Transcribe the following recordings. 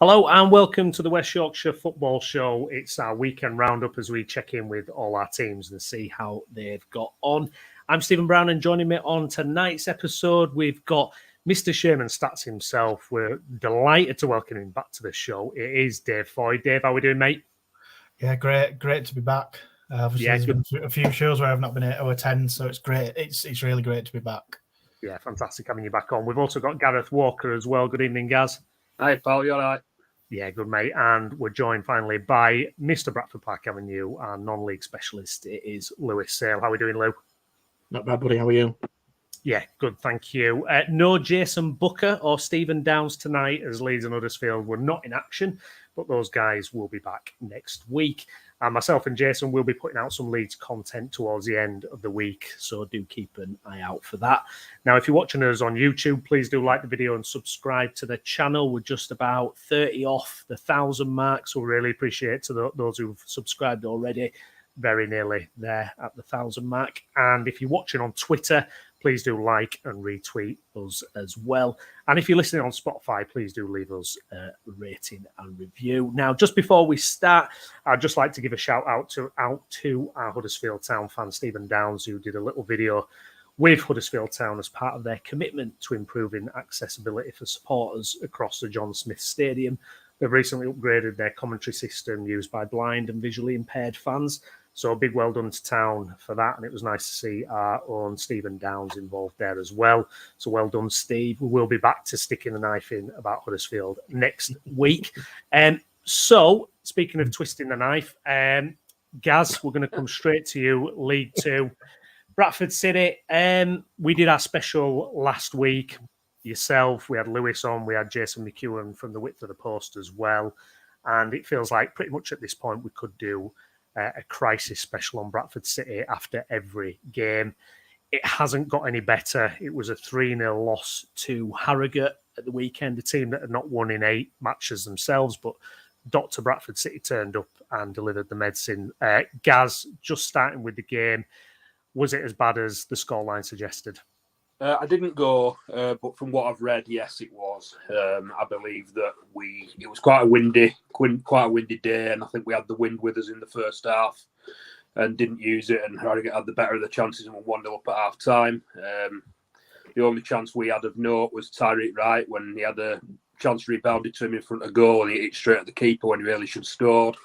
Hello and welcome to the West Yorkshire Football Show. It's our weekend roundup as we check in with all our teams and see how they've got on. I'm Stephen Brown, and joining me on tonight's episode, we've got Mr. Sherman Stats himself. We're delighted to welcome him back to the show. It is Dave Foy. Dave, how are we doing, mate? Yeah, great to be back. Obviously, there's been a few shows where I've not been able to attend, so it's great. It's really great to be back. Yeah, fantastic having you back on. We've also got Gareth Walker as well. Good evening, Gaz. Hi, pal. You all right? Yeah, good, mate. And we're joined finally by Mr. Bradford Park Avenue, our non-league specialist. It is Lewis Sale. How are we doing, Lou? Not bad, buddy. How are you? Yeah, good, thank you. No Jason Booker or Stephen Downs tonight, as Leeds and Huddersfield were not in action, but those guys will be back next week. And myself and Jason will be putting out some Leeds content towards the end of the week, so do keep an eye out for that. Now, if you're watching us on YouTube, please do like the video and subscribe to the channel. We're just about 30 off the 1,000 mark, so we really appreciate to those who've subscribed already. Very nearly there at the 1,000 mark. And if you're watching on Twitter, please do like and retweet us as well. And if you're listening on Spotify, please do leave us a rating and review. Now, just before we start, I'd just like to give a shout out to our Huddersfield Town fan, Stephen Downs, who did a little video with Huddersfield Town as part of their commitment to improving accessibility for supporters across the John Smith Stadium. They've recently upgraded their commentary system used by blind and visually impaired fans. So a big well done to Town for that. And it was nice to see our own Stephen Downs involved there as well. So well done, Steve. We will be back to sticking the knife in about Huddersfield next week. So speaking of twisting the knife, Gaz, we're going to come straight to you. League Two, Bradford City. We did our special last week. Yourself, we had Lewis on, we had Jason McEwen from the Width of the Post as well. And it feels like pretty much at this point we could do a crisis special on Bradford City after every game. It hasn't got any better. It was a 3-0 loss to Harrogate at the weekend, a team that had not won in 8 matches themselves, but Dr. Bradford City turned up and delivered the medicine. Gaz, just starting with the game, was it as bad as the scoreline suggested? I didn't go, but from what I've read, yes, it was. I believe that it was quite a windy day, and I think we had the wind with us in the first half and didn't use it, and Harrogate had the better of the chances and were 1-0 up at half time. The only chance we had of note was Tyreek Wright when he had a chance rebounded to him in front of goal and he hit it straight at the keeper when he really should have scored.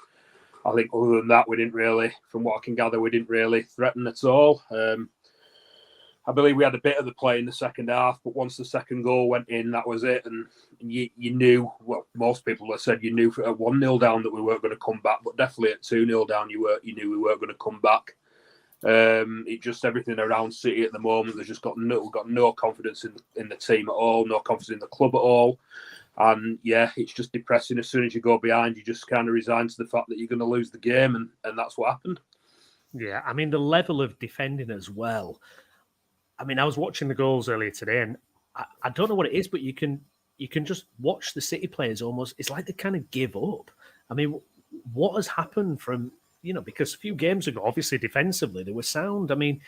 I think other than that, from what I can gather, we didn't really threaten at all. I believe we had a bit of the play in the second half, but once the second goal went in, that was it. And you knew, well, most people have said you knew at 1-0 down that we weren't going to come back, but definitely at 2-0 down, you knew we weren't going to come back. It just everything around City at the moment. We've got no confidence in the team at all, no confidence in the club at all. And yeah, it's just depressing. As soon as you go behind, you just kind of resign to the fact that you're going to lose the game, and that's what happened. Yeah, I mean, the level of defending as well. I mean, I was watching the goals earlier today, and I don't know what it is, but you can just watch the City players almost. It's like they kind of give up. I mean, what has happened from, because a few games ago, obviously defensively, they were sound. I mean,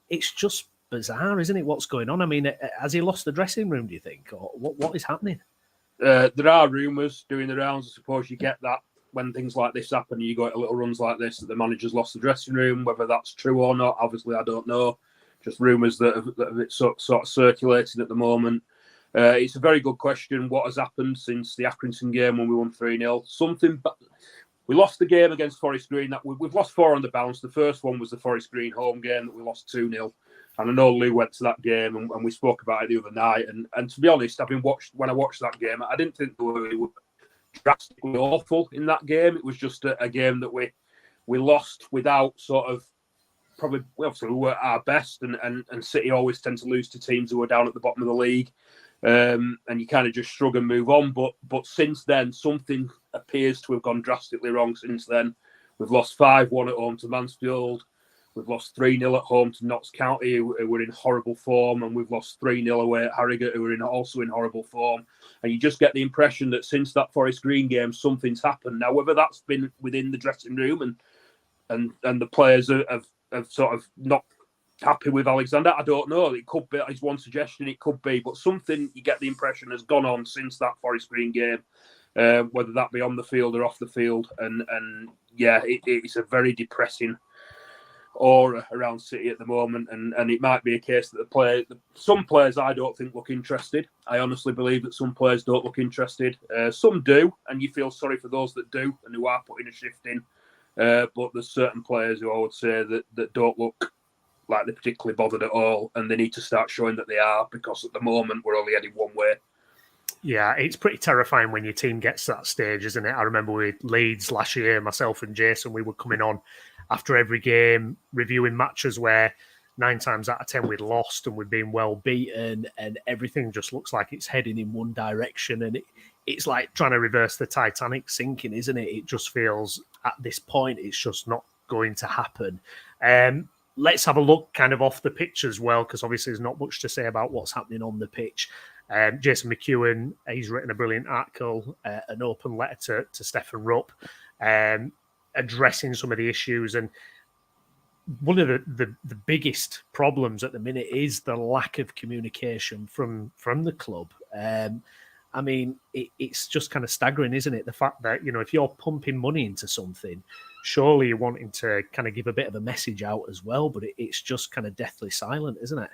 it's just bizarre, isn't it, what's going on? I mean, has he lost the dressing room, do you think? Or what is happening? There are rumours doing the rounds. I suppose you get that when things like this happen, you go to little runs like this, that the manager's lost the dressing room. Whether that's true or not, obviously, I don't know. Just rumours that have sort of circulating at the moment. It's a very good question. What has happened since the Accrington game when we won 3-0? We lost the game against Forest Green. We've lost 4 on the bounce. The first one was the Forest Green home game that we lost 2-0. And I know Lou went to that game and we spoke about it the other night. And to be honest, when I watched that game, I didn't think we were drastically awful in that game. It was just a game that we lost without sort of probably, obviously, we were at our best, and City always tend to lose to teams who are down at the bottom of the league, and you kind of just shrug and move on. But since then, something appears to have gone drastically wrong. Since then, we've lost 5-1 at home to Mansfield, we've lost 3-0 at home to Notts County, who were in horrible form, and we've lost 3-0 away at Harrogate, who were also in horrible form. And you just get the impression that since that Forest Green game, something's happened. Now, whether that's been within the dressing room and the players have sort of not happy with Alexander, I don't know. It could be, is one suggestion, it could be, but something you get the impression has gone on since that Forest Green game. whether that be on the field or off the field. And yeah, it's a very depressing aura around City at the moment, and it might be a case that some players I don't think look interested. I honestly believe that some players don't look interested. Some do, and you feel sorry for those that do and who are putting a shift in. But there's certain players who I would say that don't look like they're particularly bothered at all, and they need to start showing that they are, because at the moment we're only heading one way. Yeah, it's pretty terrifying when your team gets to that stage, isn't it? I remember with Leeds last year, myself and Jason, we were coming on after every game, reviewing matches where 9 times out of 10 we'd lost and we'd been well beaten, and everything just looks like it's heading in one direction. And it's like trying to reverse the Titanic sinking, isn't it? It just feels at this point it's just not going to happen. Let's have a look kind of off the pitch as well, because obviously there's not much to say about what's happening on the pitch. Jason McEwen, he's written a brilliant article, an open letter to Stefan Rupp, addressing some of the issues. And one of the biggest problems at the minute is the lack of communication from the club. I mean, it's just kind of staggering, isn't it? The fact that, if you're pumping money into something, surely you're wanting to kind of give a bit of a message out as well, but it's just kind of deathly silent, isn't it?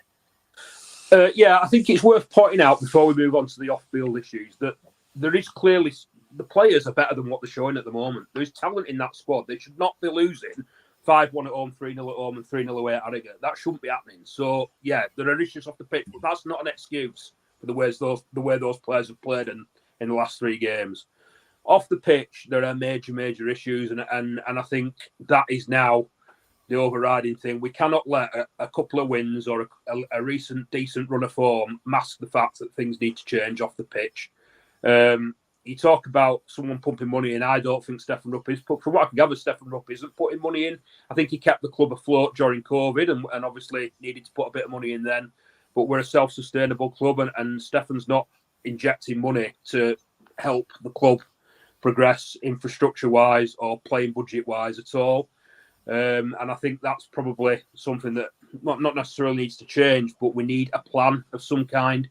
Yeah, I think it's worth pointing out before we move on to the off-field issues that there is clearly, the players are better than what they're showing at the moment. There's talent in that squad. They should not be losing 5-1 at home, 3-0 at home, and 3-0 away at Harrogate. That shouldn't be happening. So, yeah, there are issues off the pitch, but that's not an excuse for the way those players have played in the last 3 games. Off the pitch, there are major issues, and I think that is now the overriding thing. We cannot let a couple of wins or a recent decent run of form mask the fact that things need to change off the pitch. You talk about someone pumping money in. I don't think Stefan Rupp is. From what I can gather, Stefan Rupp isn't putting money in. I think he kept the club afloat during COVID and obviously needed to put a bit of money in then. But we're a self-sustainable club, and Stefan's not injecting money to help the club progress infrastructure-wise or playing budget-wise at all. And I think that's probably something that not necessarily needs to change, but we need a plan of some kind.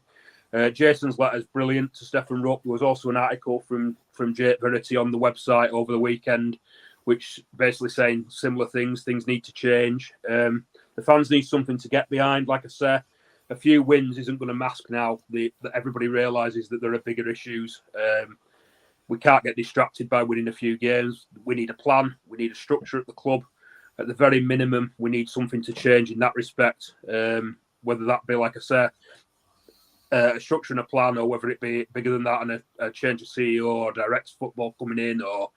Jason's letter is brilliant to Stefan Rupp. There was also an article from Ep13 on the website over the weekend, which basically saying similar things. Things need to change. The fans need something to get behind. Like I say, a few wins isn't going to mask now that everybody realises that there are bigger issues. We can't get distracted by winning a few games. We need a plan. We need a structure at the club. At the very minimum, we need something to change in that respect. Whether that be, like I say, a structure and a plan, or whether it be bigger than that and a change of CEO or direct football coming in, or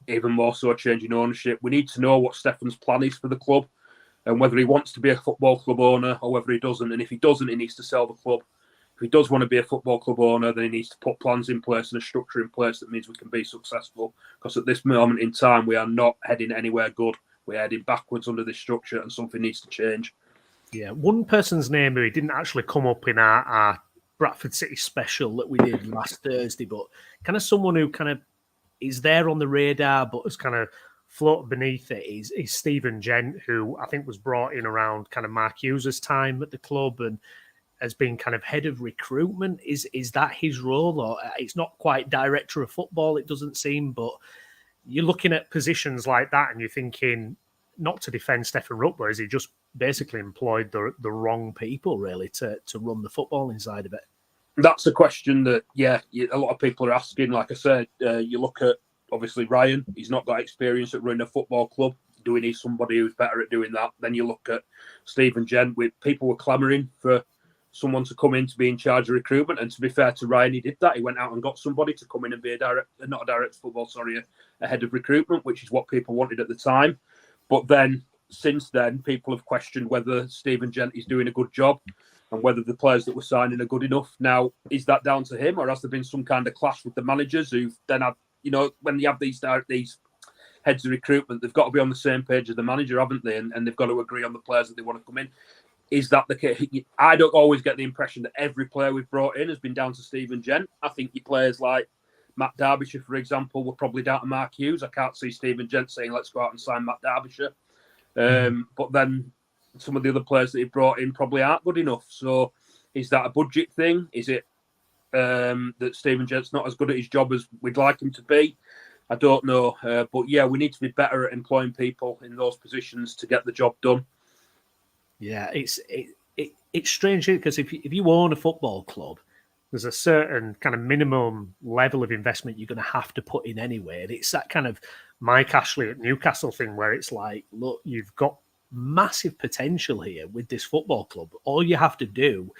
even more so a change in ownership. We need to know what Stefan's plan is for the club and whether he wants to be a football club owner or whether he doesn't. And if he doesn't, he needs to sell the club. If he does want to be a football club owner, then he needs to put plans in place and a structure in place that means we can be successful. Because at this moment in time, we are not heading anywhere good. We're heading backwards under this structure, and something needs to change. Yeah, one person's name who didn't actually come up in our Bradford City special that we did last Thursday, but kind of someone who kind of is there on the radar but has kind of floated beneath it is Stephen Gent, who I think was brought in around kind of Mark Hughes' time at the club and has been kind of head of recruitment. Is that his role? Or it's not quite director of football, it doesn't seem, but you're looking at positions like that and you're thinking, not to defend Stefan Rupp, but has he just basically employed the wrong people, really, to run the footballing side of it? That's a question that, a lot of people are asking. Like I said, you look at, obviously, Ryan. He's not got experience at running a football club. Do we need somebody who's better at doing that? Then you look at Stephen Gent. People were clamouring for someone to come in to be in charge of recruitment. And to be fair to Ryan, he did that. He went out and got somebody to come in and be a head of recruitment, which is what people wanted at the time. But then, since then, people have questioned whether Stephen Gent is doing a good job and whether the players that were signing are good enough. Now, is that down to him, or has there been some kind of clash with the managers who've then had, when you have these heads of recruitment, they've got to be on the same page as the manager, haven't they? And they've got to agree on the players that they want to come in. Is that the case? I don't always get the impression that every player we've brought in has been down to Stephen Gent. I think your players like Matt Derbyshire, for example, were probably down to Mark Hughes. I can't see Stephen Gent saying, let's go out and sign Matt Derbyshire. But then some of the other players that he brought in probably aren't good enough. So is that a budget thing? Is it that Stephen Jett's not as good at his job as we'd like him to be. I don't know. But yeah, we need to be better at employing people in those positions to get the job done. Yeah, it's strange because if you own a football club, there's a certain kind of minimum level of investment you're going to have to put in anyway. And it's that kind of Mike Ashley at Newcastle thing where it's like, look, you've got massive potential here with this football club. All you have to do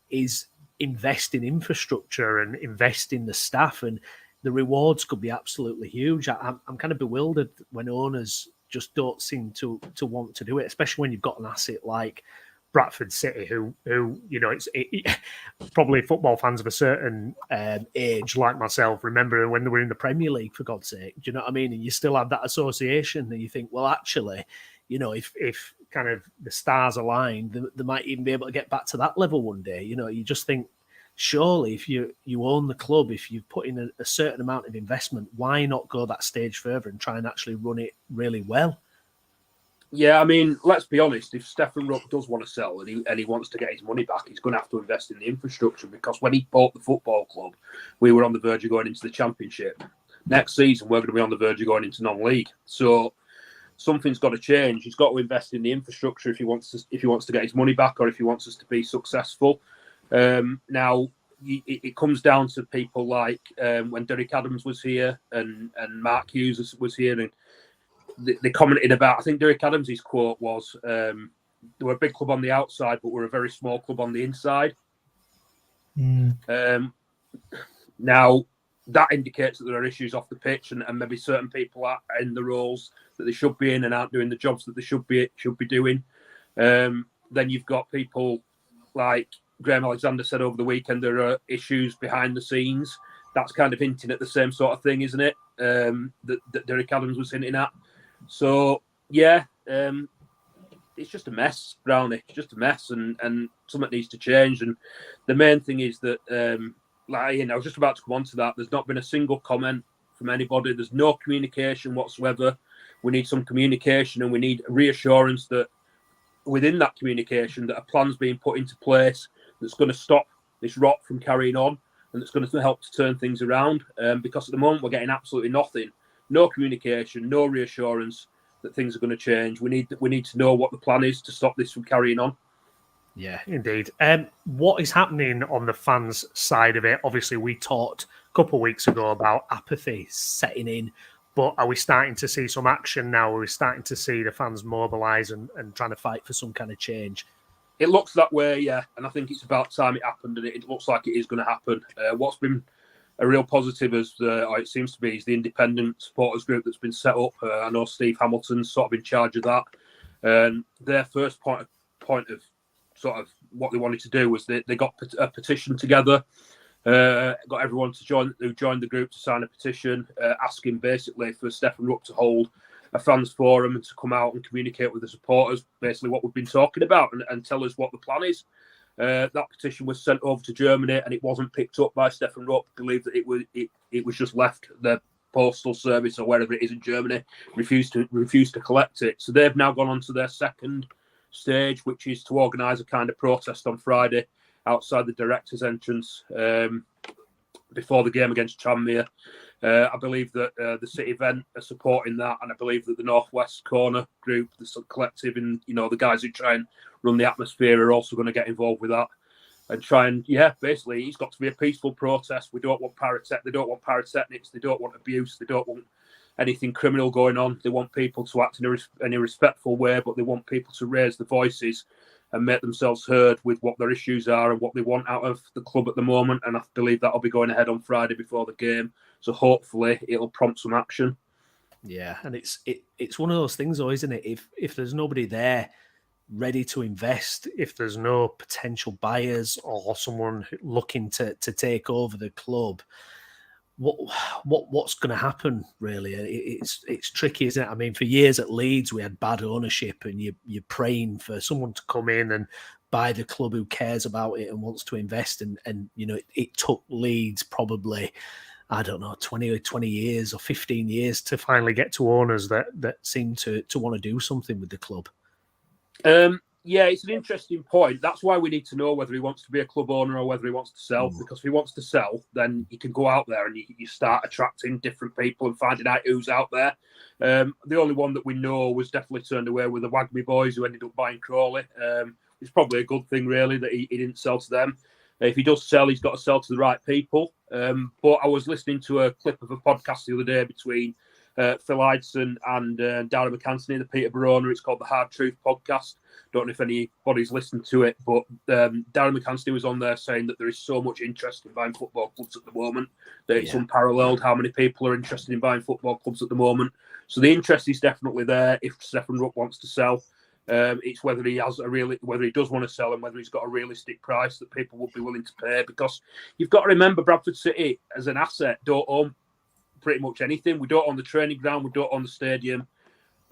is invest in infrastructure and invest in the staff, and the rewards could be absolutely huge. I'm kind of bewildered when owners just don't seem to want to do it, especially when you've got an asset like Bradford City, who it's probably football fans of a certain age, like myself, remember when they were in the Premier League, for God's sake. Do you know what I mean? And you still have that association, and you think, well, actually, if kind of the stars align, they might even be able to get back to that level one day. You just think, surely, if you own the club, if you put in a certain amount of investment, why not go that stage further and try and actually run it really well? Yeah, I mean, let's be honest. If Stefan Rupp does want to sell and he wants to get his money back, he's going to have to invest in the infrastructure, because when he bought the football club, we were on the verge of going into the Championship. Next season, we're going to be on the verge of going into non-league. So something's got to change. He's got to invest in the infrastructure if he wants to get his money back, or if he wants us to be successful. Now, it comes down to people like when Derek Adams was here and Mark Hughes was here, and they commented about, I think Derek Adams' quote was, they were a big club on the outside, but we're a very small club on the inside. Now, that indicates that there are issues off the pitch, and maybe certain people are in the roles that they should be in and aren't doing the jobs that they should be doing. Then you've got people like Graham Alexander said over the weekend, there are issues behind the scenes. That's kind of hinting at the same sort of thing, isn't it? That Derek Adams was hinting at. So, yeah, it's just a mess, Brownie. It's just a mess, and something needs to change. And the main thing is that, I was just about to come on to that. There's not been a single comment from anybody. There's no communication whatsoever. We need some communication, and we need reassurance that within that communication that a plan's being put into place that's going to stop this rot from carrying on, and that's going to help to turn things around. Because at the moment we're getting absolutely nothing. No communication, no reassurance that things are going to change. We need to know what the plan is to stop this from carrying on. Yeah, indeed. What is happening on the fans' side of it? Obviously, we talked a couple of weeks ago about apathy setting in, but are we starting to see some action now? Are we starting to see the fans mobilise and trying to fight for some kind of change? It looks that way, yeah, and I think it's about time it happened, and it looks like it is going to happen. What's been a real positive, or it seems to be, is the independent supporters group that's been set up. I know Steve Hamilton's sort of in charge of that. Their first point of sort of what they wanted to do was they got a petition together, got everyone who joined the group to sign a petition asking basically for Stefan Rupp to hold a fans forum and to come out and communicate with the supporters, basically what we've been talking about, and tell us what the plan is. That petition was sent over to Germany, and it wasn't picked up by Stefan Rupp. I believe that it was just left. The postal service or wherever it is in Germany refused to collect it. So they've now gone on to their second stage, which is to organise a kind of protest on Friday outside the director's entrance before the game against Tranmere. I believe that the City event are supporting that, and I believe that the Northwest Corner group, the collective, and the guys who try and run the atmosphere are also going to get involved with that and try and basically it's got to be a peaceful protest. We don't want they don't want pyrotechnics, they don't want abuse, they don't want anything criminal going on. They want people to act in a respectful way, but they want people to raise their voices and make themselves heard with what their issues are and what they want out of the club at the moment. And I believe that'll be going ahead on Friday before the game. So hopefully it'll prompt some action. Yeah, and it's one of those things, though, isn't it? If there's nobody there ready to invest, if there's no potential buyers or someone looking to take over the club, what's going to happen? Really, it's tricky, isn't it? I mean, for years at Leeds, we had bad ownership, and you're praying for someone to come in and buy the club who cares about it and wants to invest. And it took Leeds probably, I don't know, 20 years or 15 years to finally get to owners that seem to want to do something with the club. Yeah, it's an interesting point. That's why we need to know whether he wants to be a club owner or whether he wants to sell. Because if he wants to sell, then you can go out there and you start attracting different people and finding out who's out there. The only one that we know was definitely turned away with the Wagme boys, who ended up buying Crawley. It's probably a good thing, really, that he didn't sell to them. If he does sell, he's got to sell to the right people. But I was listening to a clip of a podcast the other day between Phil Ideson and Darren McAnthony, the Peterborough owner. It's called the Hard Truth Podcast. Don't know if anybody's listened to it, but Darren McAnthony was on there saying that there is so much interest in buying football clubs at the moment that it's unparalleled how many people are interested in buying football clubs at the moment. So the interest is definitely there if Stefan Rupp wants to sell. It's whether he does want to sell and whether he's got a realistic price that people would be willing to pay. Because you've got to remember, Bradford City as an asset don't own pretty much anything. We don't own the training ground. We don't own the stadium.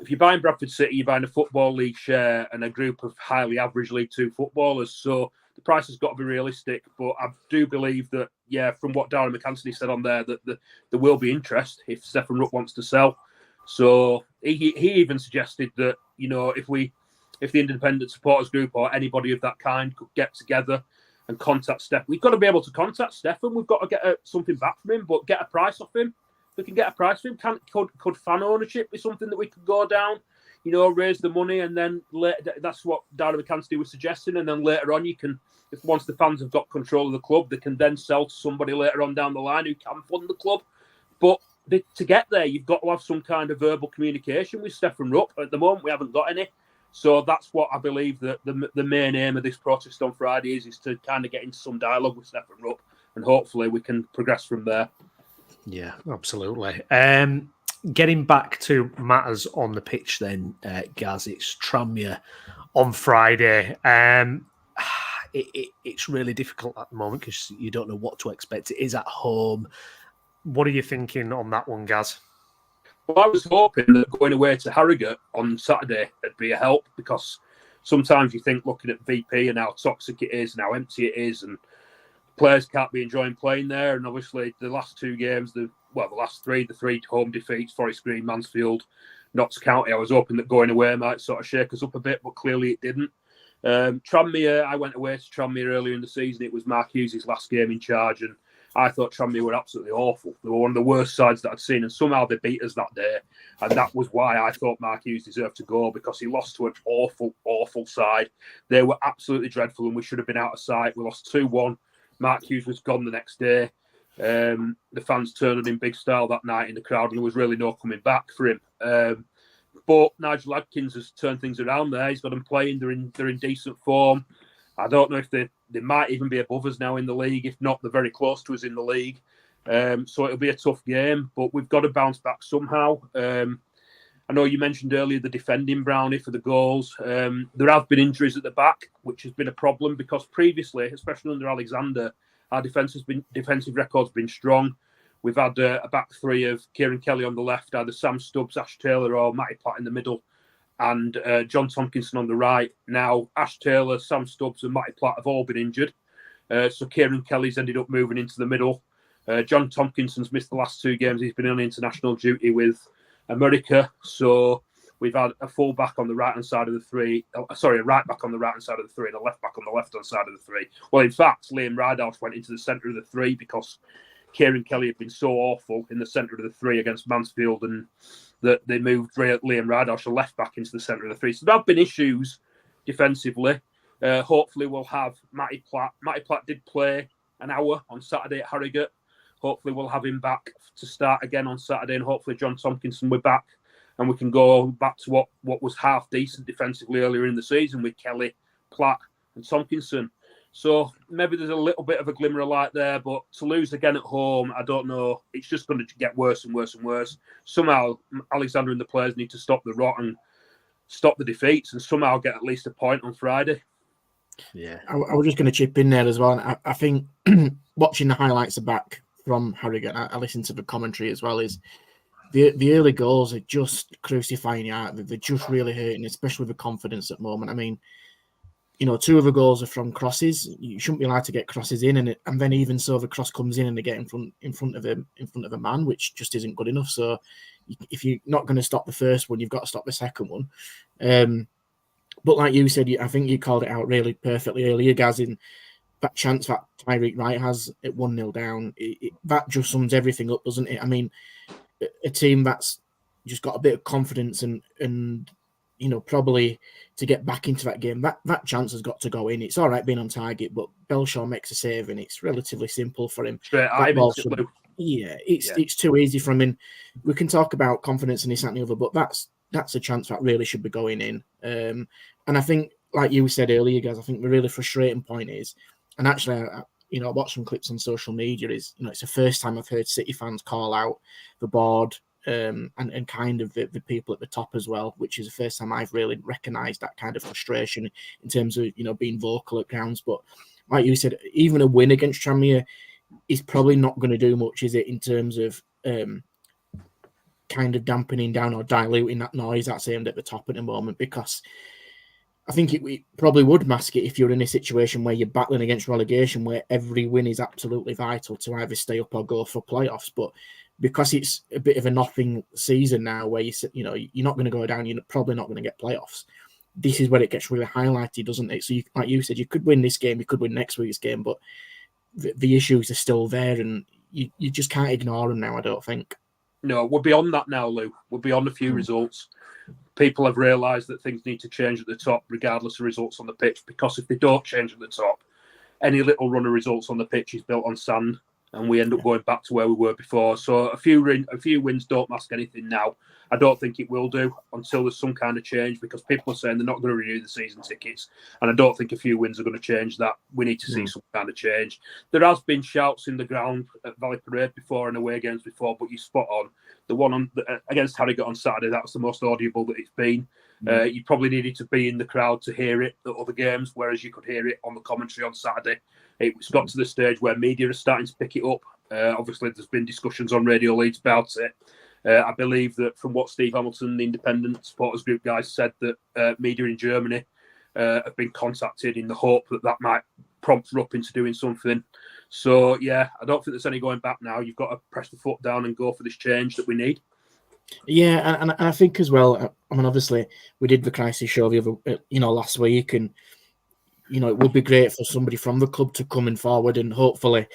If you're buying Bradford City, you're buying a Football League share and a group of highly average League Two footballers. So the price has got to be realistic. But I do believe that, from what Darren McAnthony said on there, that there will be interest if Stefan Rupp wants to sell. So he even suggested that, if the independent supporters group or anybody of that kind could get together and contact Stefan, we've got to be able to contact Stefan. We've got to get something back from him, but get a price off him. We can get a price for him. Could fan ownership be something that we could go down? Raise the money, and then that's what Darren McAnthony was suggesting. And then later on, once the fans have got control of the club, they can then sell to somebody later on down the line who can fund the club. But to get there, you've got to have some kind of verbal communication with Stefan Rupp. At the moment, we haven't got any. So that's what I believe that the main aim of this protest on Friday is to kind of get into some dialogue with Stefan Rupp, and hopefully we can progress from there. Yeah, absolutely. Getting back to matters on the pitch then, Gaz, it's Tranmere on Friday. It's really difficult at the moment because you don't know what to expect. It is at home. What are you thinking on that one, Gaz? Well, I was hoping that going away to Harrogate on Saturday would be a help, because sometimes you think, looking at VP and how toxic it is and how empty it is, and players can't be enjoying playing there. And obviously the last two games, the three home defeats, Forest Green, Mansfield, Notts County, I was hoping that going away might sort of shake us up a bit, but clearly it didn't. Tranmere, I went away to Tranmere earlier in the season. It was Mark Hughes' last game in charge, and I thought Tranmere were absolutely awful. They were one of the worst sides that I'd seen, and somehow they beat us that day. And that was why I thought Mark Hughes deserved to go, because he lost to an awful, awful side. They were absolutely dreadful, and we should have been out of sight. We lost 2-1. Mark Hughes was gone the next day. The fans turned on him big style that night in the crowd, and there was really no coming back for him. But Nigel Adkins has turned things around there. He's got them playing. They're in decent form. I don't know if they might even be above us now in the league. If not, they're very close to us in the league. So it'll be a tough game, but we've got to bounce back somehow. I know you mentioned earlier the defending Brownie for the goals. There have been injuries at the back, which has been a problem, because previously, especially under Alexander, our defensive record's been strong. We've had a back three of Kieran Kelly on the left, either Sam Stubbs, Ash Taylor, or Matty Platt in the middle, and John Tompkinson on the right. Now, Ash Taylor, Sam Stubbs, and Matty Platt have all been injured. So Kieran Kelly's ended up moving into the middle. John Tompkinson's missed the last two games. He's been on international duty with America. So we've had a full back on the right-hand side of the three. A right back on the right-hand side of the three and a left back on the left-hand side of the three. Well, in fact, Liam Ridehouse went into the centre of the three because Kieran Kelly had been so awful in the centre of the three against Mansfield, and that they moved Liam Ridehouse, a left back, into the centre of the three. So there have been issues defensively. Hopefully we'll have Matty Platt. Matty Platt did play an hour on Saturday at Harrogate. Hopefully we'll have him back to start again on Saturday, and hopefully John Tompkinson will be back, and we can go back to what was half decent defensively earlier in the season with Kelly, Platt and Tompkinson. So maybe there's a little bit of a glimmer of light there, but to lose again at home, I don't know. It's just going to get worse and worse and worse. Somehow Alexander and the players need to stop the rot and stop the defeats and somehow get at least a point on Friday. Yeah, I was just going to chip in there as well. I think watching the highlights are back from Harrogate, I listened to the commentary as well, is the early goals are just crucifying you out. They're just really hurting, especially with the confidence at the moment. I mean, two of the goals are from crosses. You shouldn't be allowed to get crosses in, and then even so, the cross comes in and they get in front of a man, which just isn't good enough. So if you're not going to stop the first one, you've got to stop the second one. But like you said, I think you called it out really perfectly earlier, Gaz, in that chance that Tyreek Wright has at 1-0 down. That just sums everything up, doesn't it? I mean, a team that's just got a bit of confidence and probably to get back into that game, that chance has got to go in. It's all right being on target, but Belshaw makes a save and it's relatively simple for him. It's too easy for him. And we can talk about confidence and this, that, and the other, but that's a chance that really should be going in. And I think, like you said earlier, guys, I think the really frustrating point is, and actually, I watched some clips on social media, is, it's the first time I've heard City fans call out the board and kind of the people at the top as well, which is the first time I've really recognised that kind of frustration in terms of, being vocal at grounds. But like you said, even a win against Tranmere is probably not going to do much, is it, in terms of kind of dampening down or diluting that noise that's aimed at the top at the moment, because I think it probably would mask it if you're in a situation where you're battling against relegation, where every win is absolutely vital to either stay up or go for playoffs. But because it's a bit of a nothing season now, where you're not going to go down, you're probably not going to get playoffs. This is where it gets really highlighted, doesn't it? So, like you said, you could win this game, you could win next week's game, but the issues are still there, and you just can't ignore them now, I don't think. No, we're beyond that now, Lou. We're beyond a few results. People have realised that things need to change at the top, regardless of results on the pitch, because if they don't change at the top, any little run of results on the pitch is built on sand, and we end up going back to where we were before. So a few wins don't mask anything now. I don't think it will do until there's some kind of change, because people are saying they're not going to renew the season tickets, and I don't think a few wins are going to change that. We need to see some kind of change. There has been shouts in the ground at Valley Parade before and away games before, but you're spot on. The one against Harrogate on Saturday, that was the most audible that it's been. You probably needed to be in the crowd to hear it at other games, whereas you could hear it on the commentary on Saturday. It's got to the stage where media are starting to pick it up. Obviously, there's been discussions on Radio Leeds about it. I believe that from what Steve Hamilton, the Independent Supporters Group guys, said, that media in Germany have been contacted in the hope that might prompt her up into doing something. So, yeah, I don't think there's any going back now. You've got to press the foot down and go for this change that we need. Yeah, and I think as well, I mean, obviously, we did the crisis show the other, last week, and, it would be great for somebody from the club to come in forward and hopefully,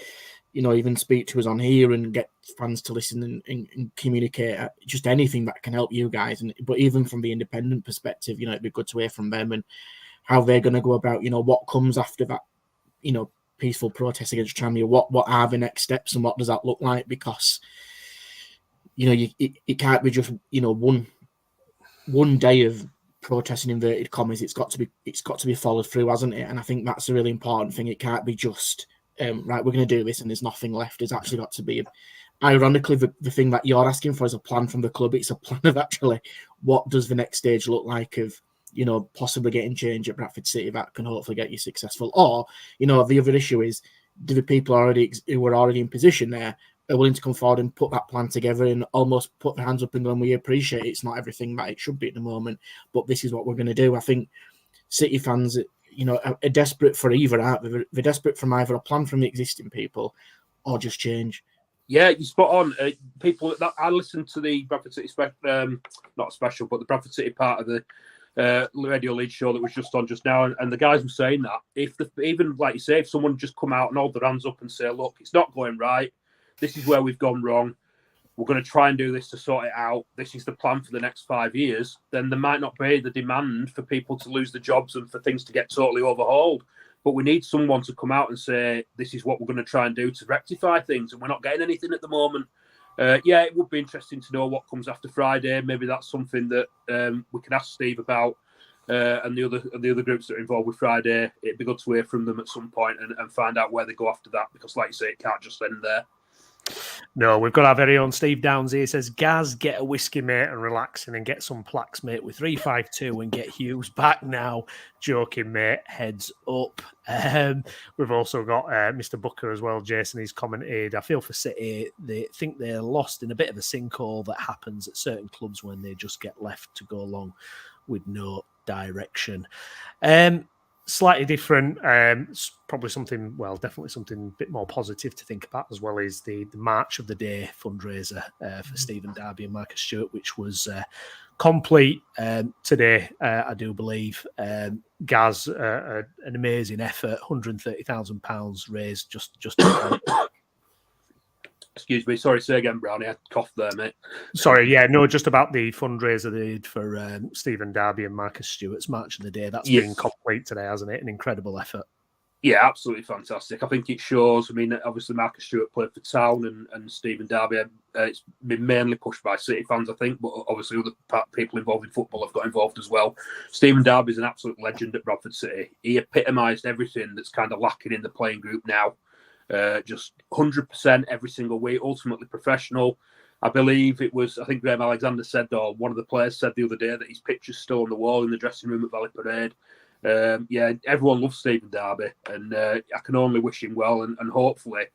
even speak to us on here and get fans to listen and communicate just anything that can help you guys. But even from the independent perspective, it'd be good to hear from them and how they're going to go about, what comes after that, peaceful protest against Tranmere. What are the next steps and what does that look like? Because, it can't be just, one day of protesting, inverted commas. It's got to be followed through, hasn't it? And I think that's a really important thing. It can't be just right, we're going to do this and there's nothing left. There's actually got to be, ironically, the thing that you're asking for is a plan from the club. It's a plan of actually what does the next stage look like of, possibly getting change at Bradford City that can hopefully get you successful. Or, the other issue is, do the people who are already in position there are willing to come forward and put that plan together and almost put their hands up and go, we appreciate it's not everything that it should be at the moment, but this is what we're going to do. I think City fans, are desperate for either, aren't they? They're desperate from either a plan from the existing people or just change. Yeah, you're spot on. People that I listened to the Bradford City not special, but the Bradford City part of the Radio Leeds show that was just on just now, and the guys were saying that even like you say, if someone just come out and hold their hands up and say, look, it's not going right, this is where we've gone wrong, we're going to try and do this to sort it out, this is the plan for the next 5 years, then there might not be the demand for people to lose their jobs and for things to get totally overhauled. But we need someone to come out and say, this is what we're going to try and do to rectify things, and we're not getting anything at the moment. It would be interesting to know what comes after Friday. Maybe that's something that we can ask Steve about, and the other groups that are involved with Friday. It'd be good to hear from them at some point and find out where they go after that, because like you say, it can't just end there. No, we've got our very own Steve Downs here. Says, Gaz, get a whiskey, mate, and relaxing and get some plaques, mate, with 352 and get Hughes back now. Joking, mate. Heads up. We've also got Mr. Booker as well. Jason, he's commented, I feel for City. They think they're lost in a bit of a sinkhole that happens at certain clubs when they just get left to go along with no direction. Slightly different, probably something, definitely something a bit more positive to think about, as well as the March of the Day fundraiser for Stephen Darby and Marcus Stewart, which was complete today, I do believe. Gaz, an amazing effort, £130,000 raised just Excuse me. Sorry, say again, Brownie. I coughed there, mate. Sorry, yeah, no, just about the fundraiser they did for Stephen Darby and Marcus Stewart's Match of the Day. That's been complete today, hasn't it? An incredible effort. Yeah, absolutely fantastic. I think it shows. I mean, obviously Marcus Stewart played for Town and Stephen Darby. It's been mainly pushed by City fans, I think, but obviously other people involved in football have got involved as well. Stephen Darby is an absolute legend at Bradford City. He epitomised everything that's kind of lacking in the playing group now. Just 100% every single week, ultimately professional. I believe it was, I think Graham Alexander said, or one of the players said the other day, that his picture's still on the wall in the dressing room at Valley Parade. Yeah, everyone loves Stephen Darby, and I can only wish him well. And hopefully,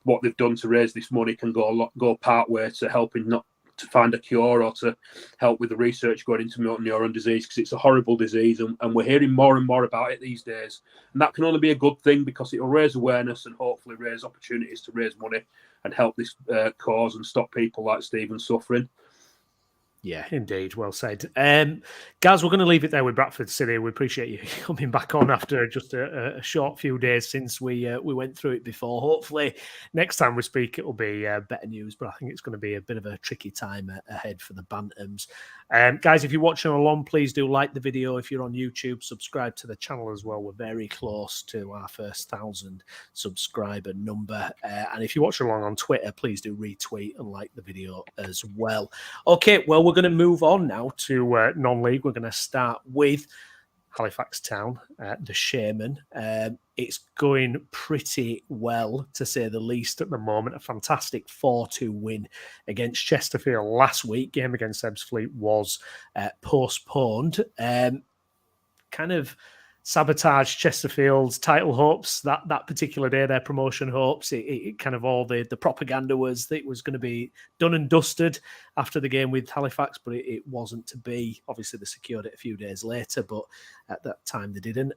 what they've done to raise this money can go part way to helping not to find a cure or to help with the research going into motor neuron disease, because it's a horrible disease, and we're hearing more and more about it these days. And that can only be a good thing, because it will raise awareness and hopefully raise opportunities to raise money and help this cause and stop people like Stephen suffering. Yeah, indeed. Well said. Guys, we're going to leave it there with Bradford City. We appreciate you coming back on after just a short few days since we went through it before. Hopefully, next time we speak, it'll be better news, but I think it's going to be a bit of a tricky time ahead for the Bantams. Guys, if you're watching along, please do like the video. If you're on YouTube, subscribe to the channel as well. We're very close to our first 1,000 subscriber number. And if you're watching along on Twitter, please do retweet and like the video as well. Okay, well, we're going to move on now to non-league. We're going to start with Halifax Town, the Shaman. It's going pretty well, to say the least, at the moment. A fantastic 4-2 win against Chesterfield last week. Game against Ebbsfleet was postponed. Kind of sabotaged Chesterfield's title hopes that particular day, their promotion hopes. It kind of all the propaganda was that it was going to be done and dusted after the game with Halifax, but it wasn't to be. Obviously, they secured it a few days later, but at that time they didn't.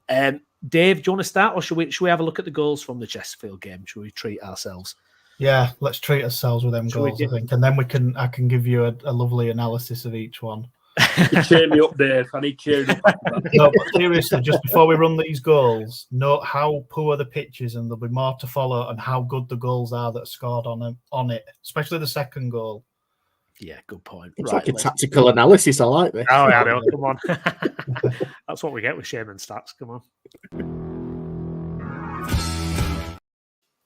Dave, do you want to start, or should we have a look at the goals from the Chesterfield game? Should we treat ourselves? Yeah, let's treat ourselves with them goals, I think, and then I can give you a lovely analysis of each one. You cheer me up, Dave. I need cheering up after that. No, but seriously, just before we run these goals, note how poor the pitch is, and there'll be more to follow, and how good the goals are that are scored on it, especially the second goal. Yeah, good point. It's like a tactical analysis. I like this. Oh, yeah, no, come on. That's what we get with Shaman stats. Come on.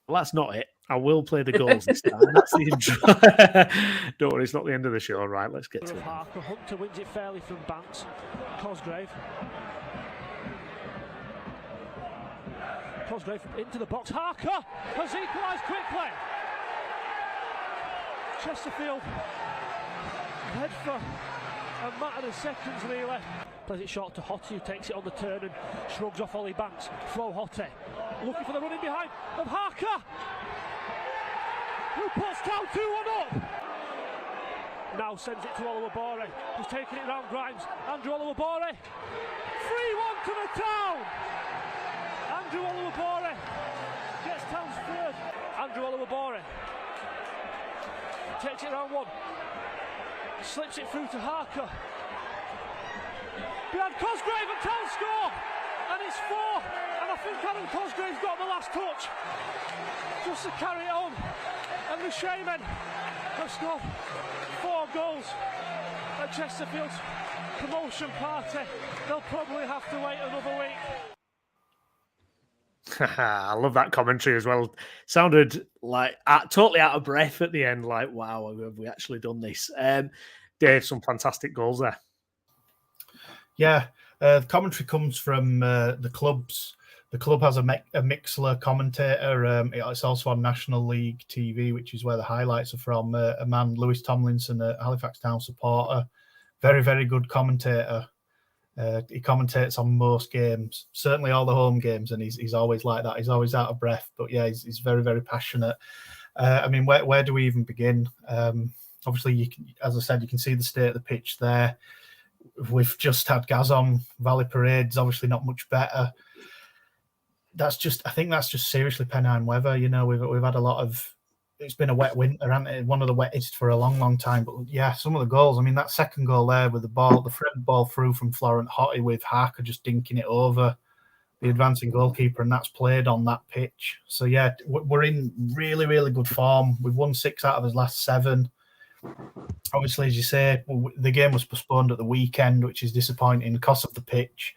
Well, that's not it. I will play the goals this time. That's the intro. Don't worry, it's not the end of the show. Right, let's get to it. Harker. Hunter wins it fairly from Banks. Cosgrave into the box. Harker has equalised quickly. Chesterfield head for a matter of seconds really. Plays it short to Hottie, who takes it on the turn and shrugs off Ollie Banks. Throw Hottie, looking for the running behind of Harker, who puts Town 2-1 up. Now sends it to Oluwabore, who's taking it round Grimes. Andrew Oluwabore, 3-1 to the Town. Andrew Oluwabore gets Town's third. Andrew Oluwabore takes it round one, slips it through to Harker. Behind Cosgrave, and Town score, and it's 4. And I think Adam Cosgrave's got the last touch just to carry it on. And the Shaman have scored 4 goals at Chesterfield's promotion party. They'll probably have to wait another week. I love that commentary as well. Sounded like totally out of breath at the end. Like, wow, have we actually done this? Dave, some fantastic goals there. Yeah, the commentary comes from the clubs. The club has a Mixler commentator. It's also on National League TV, which is where the highlights are from. A man, Lewis Tomlinson, a Halifax Town supporter. Very, very good commentator. He commentates on most games, certainly all the home games, and he's always like that. He's always out of breath, but yeah, he's very, very passionate. I mean, where do we even begin? Obviously, you can, as I said, you can see the state of the pitch there. We've just had Gaz on. Valley Parade's obviously not much better. I think that's just seriously Pennine weather. You know, we've had a lot of it's been a wet winter, hasn't it? One of the wettest for a long, long time. But yeah, some of the goals. I mean, that second goal there with the thread ball through from Florent Hottie with Harker just dinking it over the advancing goalkeeper, and that's played on that pitch. So yeah, we're in really, really good form. We've won 6 out of his last 7. Obviously, as you say, the game was postponed at the weekend, which is disappointing because of the pitch.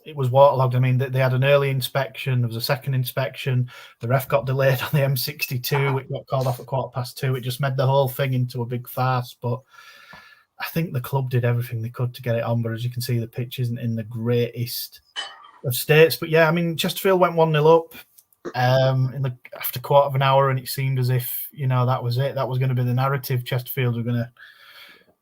It was waterlogged. I mean, they had an early inspection. There was a second inspection. The ref got delayed on the M62. It got called off at 2:15. It just made the whole thing into a big farce. But I think the club did everything they could to get it on. But as you can see, the pitch isn't in the greatest of states. But yeah, I mean, Chesterfield went 1-0 up after quarter of an hour, and it seemed as if, that was it. That was going to be the narrative. Chesterfield were going to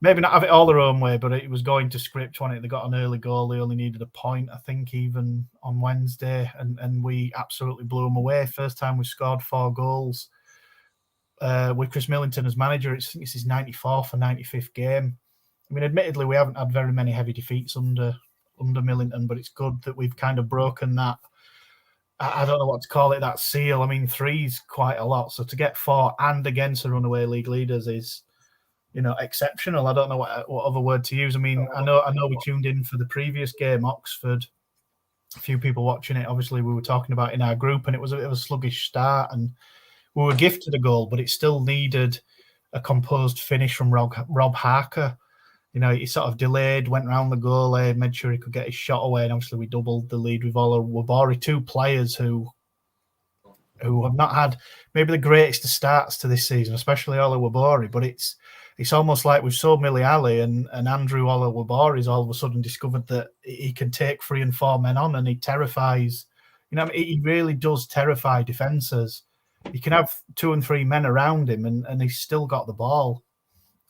maybe not have it all their own way, but it was going to script, wasn't it? They got an early goal. They only needed a point, I think, even on Wednesday, and we absolutely blew them away. First time we scored 4 goals with Chris Millington as manager. I think it's his 94th or 95th game. I mean, admittedly, we haven't had very many heavy defeats under Millington, but it's good that we've kind of broken that. I don't know what to call it, that seal. I mean, 3's quite a lot. So to get 4 and against the runaway league leaders is, exceptional. I don't know what other word to use. I mean, I know we tuned in for the previous game, Oxford. A few people watching it. Obviously, we were talking about in our group, and it was a bit of a sluggish start, and we were gifted a goal, but it still needed a composed finish from Rob Harker. He sort of delayed, went around the goal, made sure he could get his shot away, and obviously we doubled the lead with Ola Wabori, 2 players who have not had maybe the greatest of starts to this season, especially Ola Wabori, but it's almost like we've sold Millie Ali and Andrew Ola Wabori's all of a sudden discovered that he can take 3 and 4 men on, and he terrifies, he really does terrify defences. He can have 2 and 3 men around him, and he's still got the ball.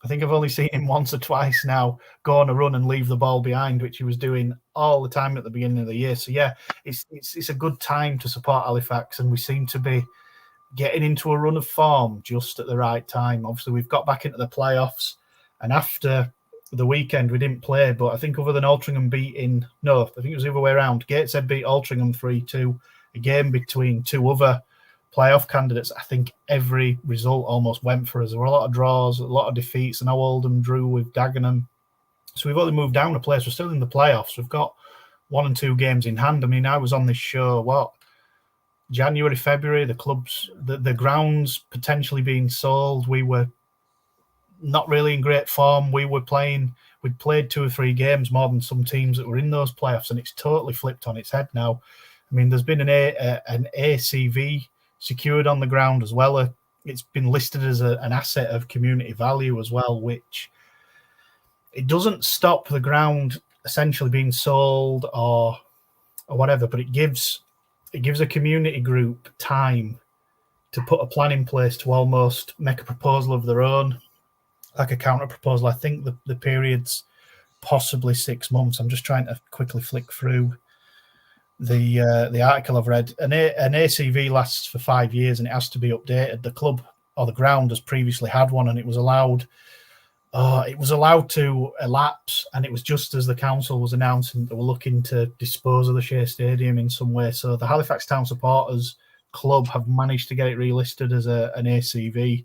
I think I've only seen him once or twice now go on a run and leave the ball behind, which he was doing all the time at the beginning of the year. So yeah, it's a good time to support Halifax, and we seem to be getting into a run of form just at the right time. Obviously, we've got back into the playoffs, and after the weekend we didn't play, but I think other than Altrincham I think it was the other way around. Gateshead beat Altrincham 3-2, a game between 2 other playoff candidates. I think every result almost went for us. There were a lot of draws, a lot of defeats, and now Oldham drew with Dagenham. So we've only moved down a place. We're still in the playoffs. We've got 1 and 2 games in hand. I mean, I was on this show, January, February, the clubs, the grounds potentially being sold. We were not really in great form. We'd played 2 or 3 games more than some teams that were in those playoffs, and it's totally flipped on its head now. I mean, there's been an ACV secured on the ground as well. It's been listed as an asset of community value as well, which it doesn't stop the ground essentially being sold or whatever, but it gives a community group time to put a plan in place to almost make a proposal of their own, like a counter proposal. I think the period's possibly 6 months. I'm just trying to quickly flick through the article I've read. An ACV lasts for 5 years and it has to be updated. The club or the ground has previously had one, and it was allowed to elapse, and it was just as the council was announcing they were looking to dispose of the Shea Stadium in some way. So the Halifax Town Supporters Club have managed to get it relisted as an ACV.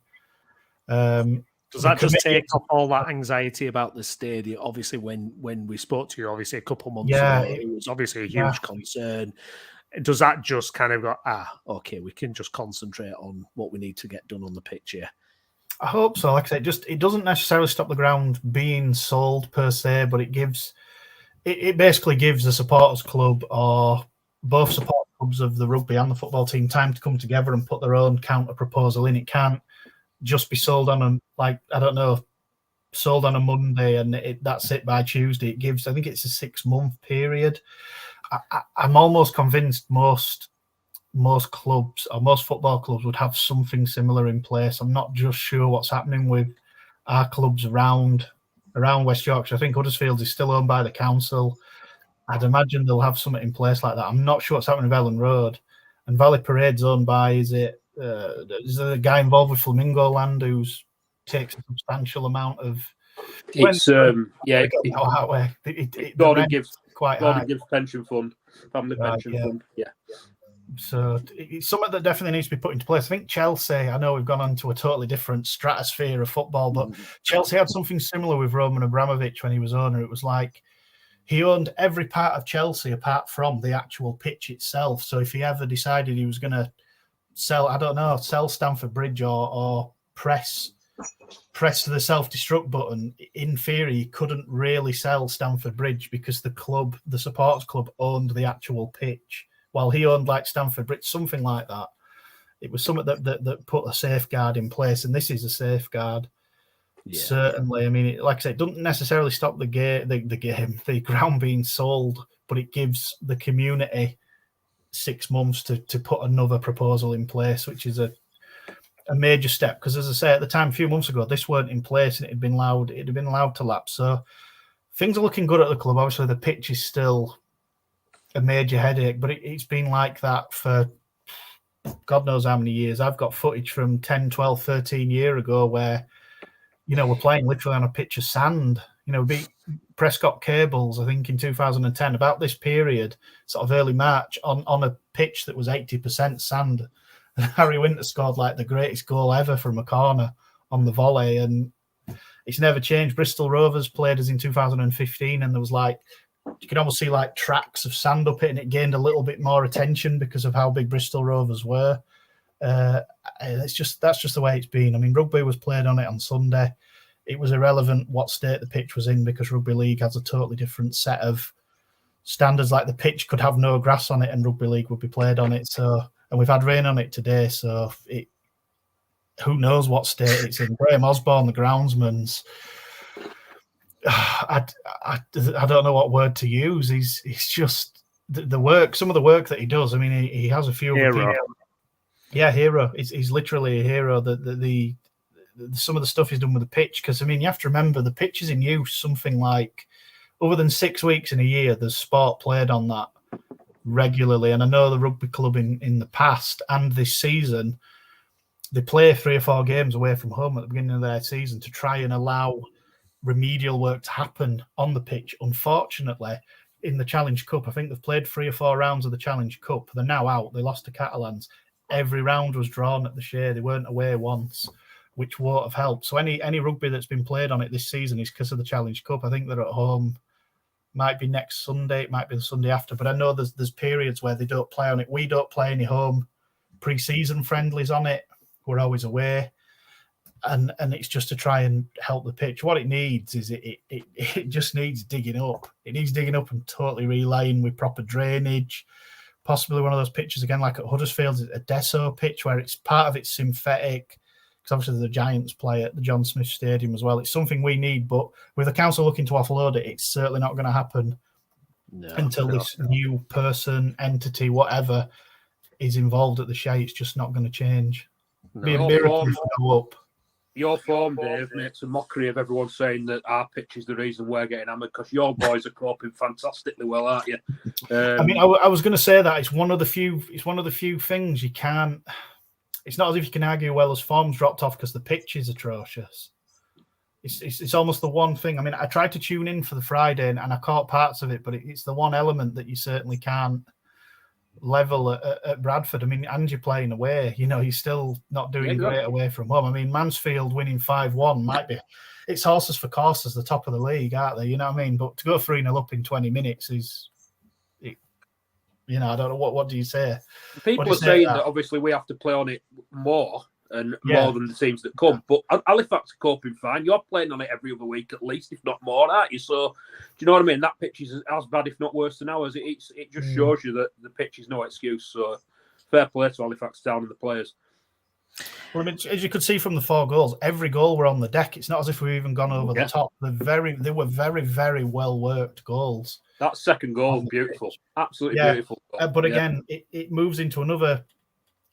Does that just take off all that anxiety about the stadium? Obviously, when we spoke to you, obviously a couple months ago, it was obviously a huge concern. Does that just kind of go, okay, we can just concentrate on what we need to get done on the pitch here? I hope so. Like I said, it doesn't necessarily stop the ground being sold per se, but it basically gives the supporters club or both support clubs of the rugby and the football team time to come together and put their own counter proposal in. It can't just be sold on sold on a Monday and that's it by Tuesday. It gives, I think it's a 6-month period. I'm almost convinced most clubs or most football clubs would have something similar in place. I'm not just sure what's happening with our clubs around West Yorkshire. I think Huddersfield is still owned by the council. I'd imagine they'll have something in place like that. I'm not sure what's happening with Ellen Road. And Valley Parade's owned by, is there a guy involved with Flamingo Land who's takes a substantial amount of... It's, Gordon gives pension fund, family pension fund, yeah. So it's something that definitely needs to be put into place. I think Chelsea, I know we've gone on to a totally different stratosphere of football, but Chelsea had something similar with Roman Abramovich when he was owner. It was like he owned every part of Chelsea apart from the actual pitch itself. So if he ever decided he was going to sell Stamford Bridge or press the self-destruct button, in theory, he couldn't really sell Stamford Bridge because the supporters club owned the actual pitch, while he owned like Stamford Bridge, something like that. It was something that put a safeguard in place, and this is a safeguard. Yeah. Certainly. I mean, like I said, it doesn't necessarily stop the ground being sold, but it gives the community 6 months to put another proposal in place, which is a major step. Because as I say, at the time, a few months ago, this weren't in place and it had been allowed to lapse. So things are looking good at the club. Obviously, the pitch is still a major headache, but it's been like that for God knows how many years. I've got footage from 10, 12, 13 years ago where, we're playing literally on a pitch of sand. Beat Prescott Cables, I think, in 2010, about this period, sort of early March, on a pitch that was 80% sand. And Harry Winter scored like the greatest goal ever from a corner on the volley, and it's never changed. Bristol Rovers played us in 2015, and there was you could almost see like tracks of sand up it, and it gained a little bit more attention because of how big Bristol Rovers were. That's just the way it's been. I mean, rugby was played on it on Sunday. It was irrelevant what state the pitch was in because rugby league has a totally different set of standards. Like the pitch could have no grass on it, and rugby league would be played on it. So, and we've had rain on it today, so who knows what state it's in. Graham Osborne, the groundsman's, I don't know what word to use. He's just the work. Some of the work that he does. I mean, he has a few hero. Yeah, hero. He's literally a hero. The some of the stuff he's done with the pitch, because I mean, you have to remember the pitch is in use something like other than 6 weeks in a year. There's sport played on that regularly, and I know the rugby club in the past and this season they play 3 or 4 games away from home at the beginning of their season to try and allow remedial work to happen on the pitch. Unfortunately, in the Challenge Cup, I think they've played 3 or 4 rounds of the Challenge Cup. They're now out. They lost to Catalans. Every round was drawn at the Shea. They weren't away once, which won't have helped. So any rugby that's been played on it this season is because of the Challenge Cup. I think they're at home. Might be next Sunday. It might be the Sunday after. But I know there's periods where they don't play on it. We don't play any home pre-season friendlies on it. We're always away. And it's just to try and help the pitch. What it needs is it just needs digging up. It needs digging up and totally relaying with proper drainage. Possibly one of those pitches again, like at Huddersfield, a Deso pitch where it's part of it's synthetic. Because obviously the Giants play at the John Smith Stadium as well. It's something we need, but with the council looking to offload it, it's certainly not going to happen until this new person, entity, whatever, is involved at the Shea. It's just not going to change. Be a miracle if we go up. Your form, Dave, makes a mockery of everyone saying that our pitch is the reason we're getting hammered, because your boys are coping fantastically well, aren't you? I mean, I was going to say that it's one of the few things you can't. It's not as if you can argue, well, as form's dropped off because the pitch is atrocious. It's almost the one thing. I mean, I tried to tune in for the Friday and I caught parts of it, but it's the one element that you certainly can't level at Bradford. I mean, and you're playing away. You're still not doing great away from home. I mean, Mansfield winning 5-1 might be. It's horses for courses, the top of the league, aren't they? You know what I mean? But to go 3-0 up in 20 minutes is, I don't know. What do you say? People are saying that obviously we have to play on it more and more than the teams that come. But Halifax are coping fine. You're playing on it every other week at least, if not more, aren't you? So, do you know what I mean? That pitch is as bad, if not worse, than ours. It just shows you that the pitch is no excuse. So, fair play to Halifax Town and the players. Well, I mean, as you could see from the 4 goals, every goal were on the deck. It's not as if we've even gone over the top. They were very, very well worked goals. That second goal, beautiful, absolutely beautiful. But again, it moves into another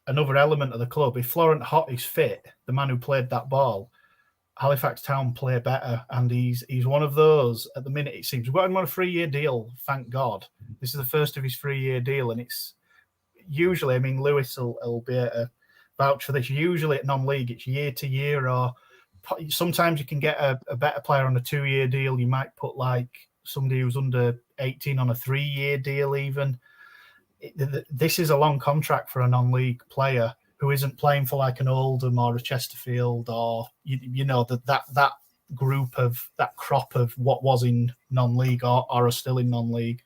element of the club. If Florent Hott is fit, the man who played that ball, Halifax Town play better, and he's one of those. At the minute, it seems we've got him on a 3-year deal. Thank God, this is the first of his 3-year deal, and it's usually. I mean, Lewis will be a vouch for this. Usually at non-league, it's year to year, or sometimes you can get a better player on a 2-year deal. You might put like somebody who's under 18 on a 3-year deal even. this is a long contract for a non-league player who isn't playing for like an Oldham or a Chesterfield or that group of that crop of what was in non-league or are still in non-league.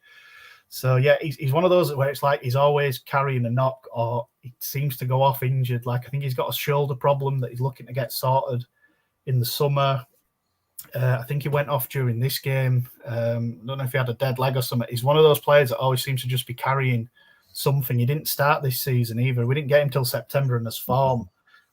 So yeah, he's one of those where it's like he's always carrying a knock or he seems to go off injured. Like I think he's got a shoulder problem that he's looking to get sorted in the summer. I think he went off during this game. I don't know if he had a dead leg or something. He's one of those players that always seems to just be carrying something. He didn't start this season either. We didn't get him till September, and his form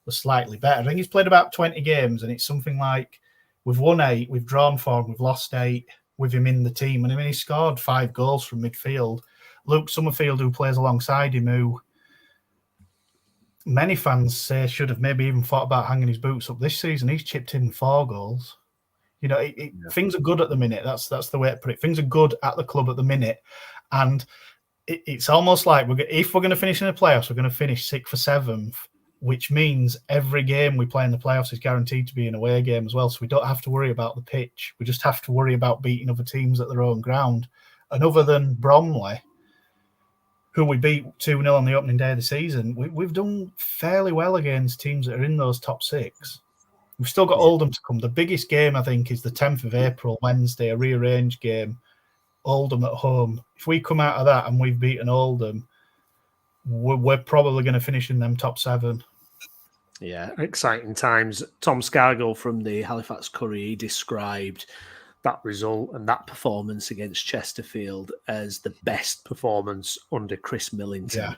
was slightly better. I think he's played about 20 games, and it's something like we've won 8, we've drawn 4, we've lost 8 with him in the team. And I mean, he scored 5 goals from midfield. Luke Summerfield, who plays alongside him, who many fans say should have maybe even thought about hanging his boots up this season. He's chipped in 4 goals. You know, things are good at the minute. That's the way to put it. Things are good at the club at the minute, and it's almost like if we're going to finish in the playoffs, we're going to finish 6th or 7th, which means every game we play in the playoffs is guaranteed to be an away game as well. So we don't have to worry about the pitch. We just have to worry about beating other teams at their own ground. And other than Bromley, who we beat 2-0 on the opening day of the season, we've done fairly well against teams that are in those top 6. We've still got Oldham to come. The biggest game, I think, is the 10th of April, Wednesday, a rearranged game. Oldham at home. If we come out of that and we've beaten Oldham, we're probably going to finish in them top 7. Yeah, exciting times. Tom Scargill from the Halifax Courier described that result and that performance against Chesterfield as the best performance under Chris Millington. Yeah.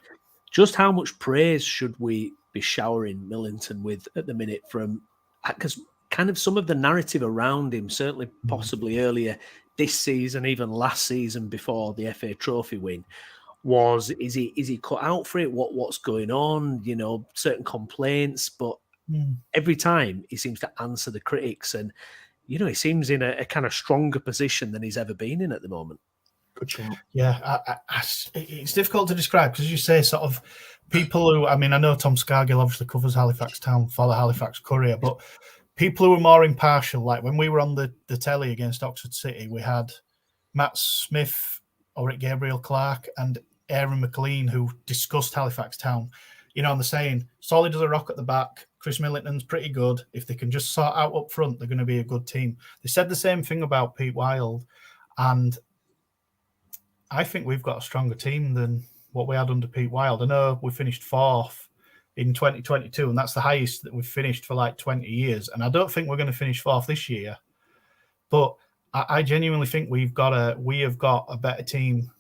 Just how much praise should we be showering Millington with at the minute from, because kind of some of the narrative around him, certainly possibly earlier this season, even last season before the FA Trophy win, was is he cut out for it? What's going on? You know, certain complaints, but every time he seems to answer the critics, and you know, he seems in a kind of stronger position than he's ever been in at the moment. Good shout. Yeah, it's difficult to describe because, as you say, sort of people who, I mean, I know Tom Scargill obviously covers Halifax Town for the Halifax Courier, but people who are more impartial, like when we were on the telly against Oxford City, we had Matt Smith, Ulrich Gabriel Clark, and Aaron McLean, who discussed Halifax Town. You know, and they're saying, solid as a rock at the back. Chris Millington's pretty good. If they can just sort out up front, they're going to be a good team. They said the same thing about Pete Wild, and I think we've got a stronger team than what we had under Pete Wild. I know we finished 4th in 2022, and that's the highest that we've finished for like 20 years. And I don't think we're going to finish 4th this year, but I genuinely think we have got a better team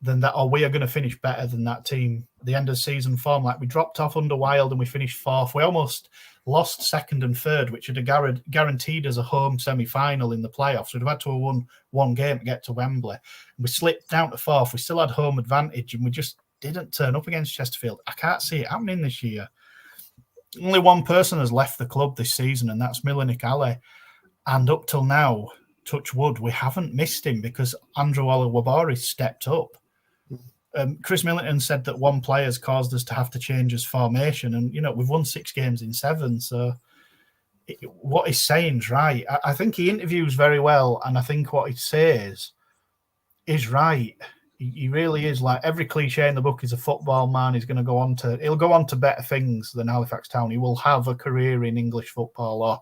than that, or we are going to finish better than that team. The end of season form, like we dropped off under Wild and we finished 4th. We almost lost 2nd and 3rd, which had guaranteed us a home semi-final in the playoffs. We'd have had to have won 1 game to get to Wembley. We slipped down to 4th. We still had home advantage, and we just didn't turn up against Chesterfield. I can't see it happening this year. Only one person has left the club this season, and that's Milanik Ali. And up till now, touch wood, we haven't missed him because Andrew Olawabori stepped up. Chris Millington said that one player's caused us to have to change his formation, and you know we've won 6 games in 7. So what he's saying is right. I think he interviews very well, and I think what he says is right. He really is. Like every cliche in the book, is a football man. He'll go on to better things than Halifax Town. He will have a career in English football or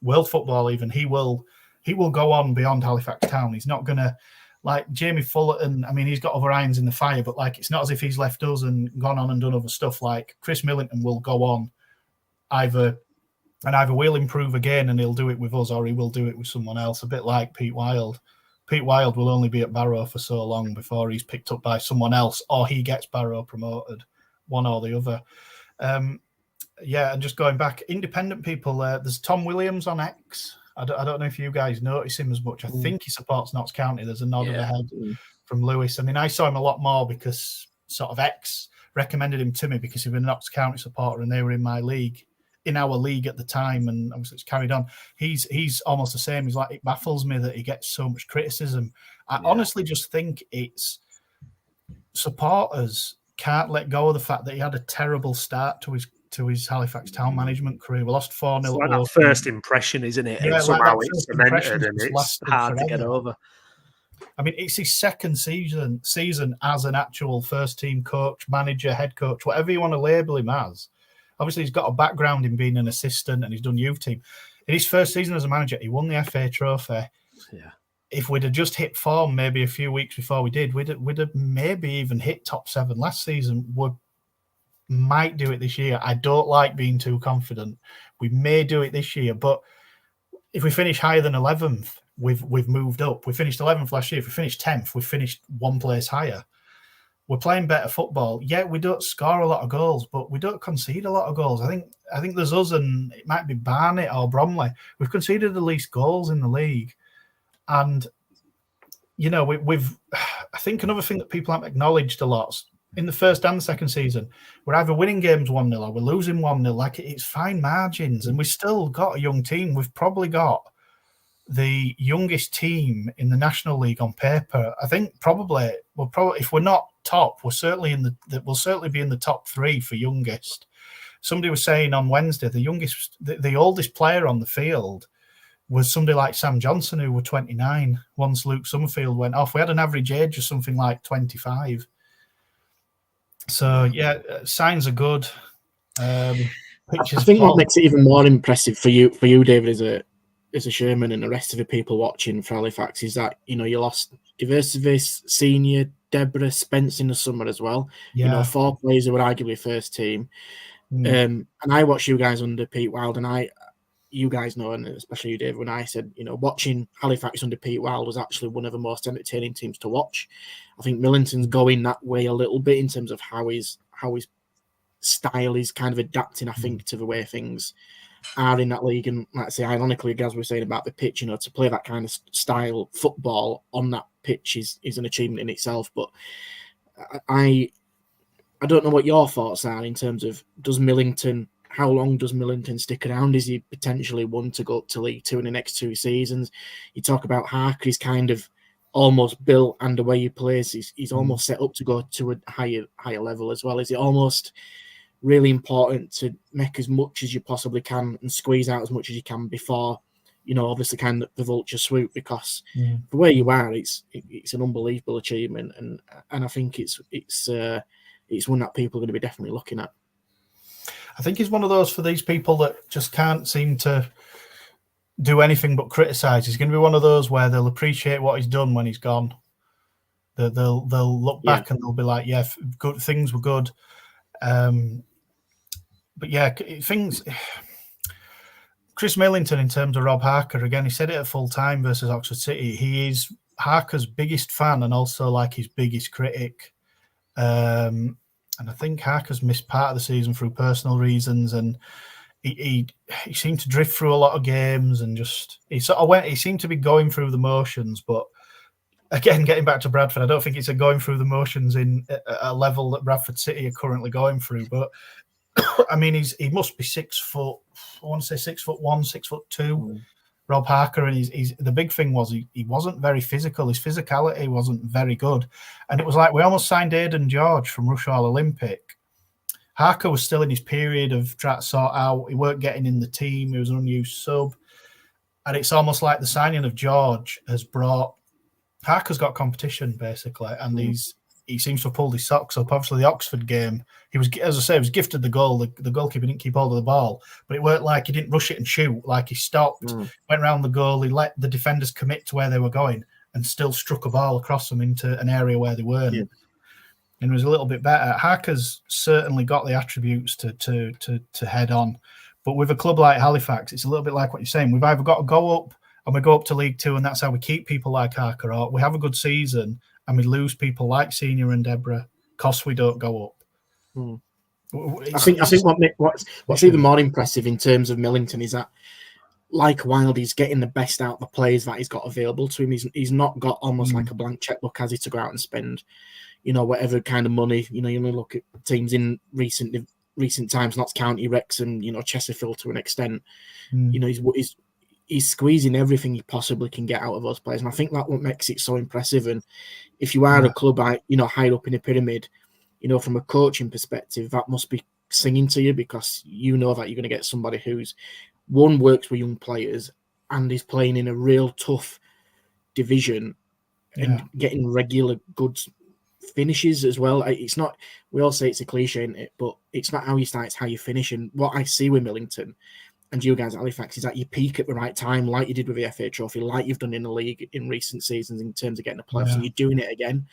world football. Even he will go on beyond Halifax Town. He's not gonna. Like Jamie Fullerton, I mean, he's got other irons in the fire, but like it's not as if he's left us and gone on and done other stuff. Like Chris Millington will go on either we'll improve again and he'll do it with us, or he will do it with someone else, a bit like Pete Wild. Pete Wild will only be at Barrow for so long before he's picked up by someone else or he gets Barrow promoted, one or the other. Yeah, and just going back, independent people, there's Tom Williams on X. I don't know if you guys notice him as much. I think he supports Notts County. There's a nod of the head from Lewis. I mean, I saw him a lot more because sort of X recommended him to me because he was a Notts County supporter and they were in our league at the time, and obviously it's carried on. He's almost the same. He's like, it baffles me that he gets so much criticism. I honestly just think it's supporters can't let go of the fact that he had a terrible start to his Halifax Town management career. We lost 4-0. It's like that first impression, isn't it? Yeah, and somehow like it's cemented and it's hard to get over. I mean, it's his second season as an actual first-team coach, manager, head coach, whatever you want to label him as. Obviously, he's got a background in being an assistant and he's done youth team. In his first season as a manager, he won the FA Trophy. Yeah. If we'd have just hit form maybe a few weeks before we did, we'd have maybe even hit top 7 last season. We might do it this year. I don't like being too confident. We may do it this year, but if we finish higher than 11th, we've moved up. We finished 11th last year. If we finished 10th, we finished one place higher. We're playing better football. Yeah, we don't score a lot of goals, but we don't concede a lot of goals. I think there's us and it might be Barnet or Bromley. We've conceded the least goals in the league. And, you know, we've I think another thing that people haven't acknowledged a lot in the first and the second season, we're either winning games 1-0 or we're losing 1-0. Like, it's fine margins, and we've still got a young team. We've probably got the youngest team in the National League on paper. I think we'll probably if we're not top, we'll certainly be in the top 3 for youngest. Somebody was saying on Wednesday the oldest player on the field was somebody like Sam Johnson, who were 29 once Luke Summerfield went off. We had an average age of something like 25. So, yeah, signs are good. I think what makes it even more impressive for you, David, as a Sherman and the rest of the people watching for Halifax is that, you know, you lost Diversivis, Senior, Deborah, Spence in the summer as well. Yeah. You know, 4 players who were arguably first team. And I watched you guys under Pete Wild, and you guys know, and especially you, Dave, when I said, you know, watching Halifax under Pete Wild was actually one of the most entertaining teams to watch. I think Millington's going that way a little bit in terms of how his style is kind of adapting, I think, to the way things are in that league. And like I say, ironically, as we were saying about the pitch, you know, to play that kind of style football on that pitch is an achievement in itself. But I don't know what your thoughts are in terms of how long does Millington stick around? Is he potentially one to go up to League Two in the next 2 seasons? You talk about Harker, he's kind of almost built, and the way he plays, he's almost set up to go to a higher level as well. Is it almost really important to make as much as you possibly can and squeeze out as much as you can before, you know, obviously kind of the vulture swoop? Because the way you are, it's an unbelievable achievement, and I think it's one that people are going to be definitely looking at. I think he's one of those for these people that just can't seem to do anything but criticise. He's going to be one of those where they'll appreciate what he's done when he's gone. They'll look back and they'll be like, yeah, good things were good. But yeah, things. Chris Millington, in terms of Rob Harker, again, he said it at full time versus Oxford City. He is Harker's biggest fan and also like his biggest critic. And I think Harker's missed part of the season through personal reasons, and he seemed to drift through a lot of games and just he seemed to be going through the motions. But again, getting back to Bradford, I don't think it's a going through the motions in a level that Bradford City are currently going through. But I mean, he must be 6 foot. I want to say 6'1", 6'2". Rob Harker, and he's the big thing was he wasn't very physical. His physicality wasn't very good, and it was like we almost signed Aidan George from Rushall Olympic. Harker was still in his period of trying to sort out. He weren't getting in the team. He was an unused sub, and it's almost like the signing of George has brought Harker's got competition basically, and he seems to have pulled his socks up. Obviously, the Oxford game, he was, as I say, he was gifted the goal. The goalkeeper didn't keep hold of the ball, but it weren't like he didn't rush it and shoot. Like he stopped, went around the goal, he let the defenders commit to where they were going, and still struck a ball across them into an area where they weren't. Yeah. And it was a little bit better. Harker's certainly got the attributes to head on, but with a club like Halifax, it's a little bit like what you're saying. We've either got to go up and we go up to League Two, and that's how we keep people like Harker, or we have a good season and we lose people like Senior and Deborah because we don't go up. I think what's even more impressive in terms of Millington is that, like Wild, he's getting the best out of the players that he's got available to him. He's not got almost like a blank checkbook, has he, to go out and spend, you know, whatever kind of money. You know, you look at teams in recent times, Notts County, Wrexham, you know, Chesterfield to an extent. You know, he's squeezing everything he possibly can get out of those players, and I think that's what makes it so impressive. And if you are a club, you know, higher up in the pyramid, you know, from a coaching perspective, that must be singing to you, because you know that you're going to get somebody who's works with young players and is playing in a real tough division and getting regular good finishes as well. It's not, we all say it's a cliche, isn't it? But it's not how you start, it's how you finish. And what I see with Millington and you guys at Halifax is that you peak at the right time, like you did with the FA Trophy, like you've done in the league in recent seasons in terms of getting the playoffs, and you're doing it again.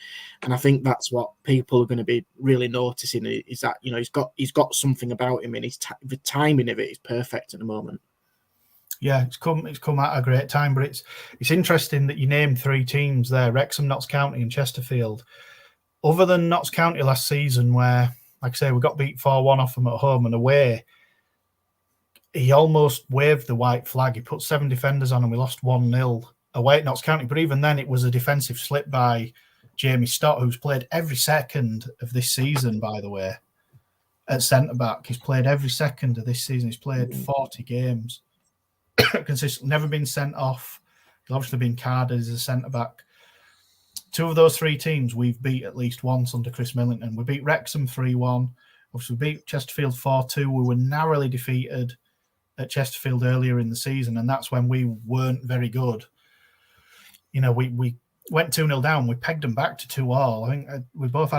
And I think that's what people are going to be really noticing, is that, you know, he's got something about him, and the timing of it is perfect at the moment. Yeah, it's come at a great time, but it's interesting that you named 3 teams there: Wrexham, Notts County, and Chesterfield. Other than Notts County last season, where, like I say, we got beat 4-1 off them at home and away, he almost waved the white flag. He put 7 defenders on and we lost 1-0 away at Notts County. But even then, it was a defensive slip by Jamie Stott, who's played every second of this season, by the way, at centre-back. He's played every second of this season. He's played 40 games. Consistently, never been sent off. He's obviously been carded as a centre-back. 2 of those 3 teams we've beat at least once under Chris Millington. We beat Wrexham 3-1. Obviously, we beat Chesterfield 4-2. We were narrowly defeated at Chesterfield earlier in the season, and that's when we weren't very good. You know, we went 2-0 down. We pegged them back to 2-2. I think we both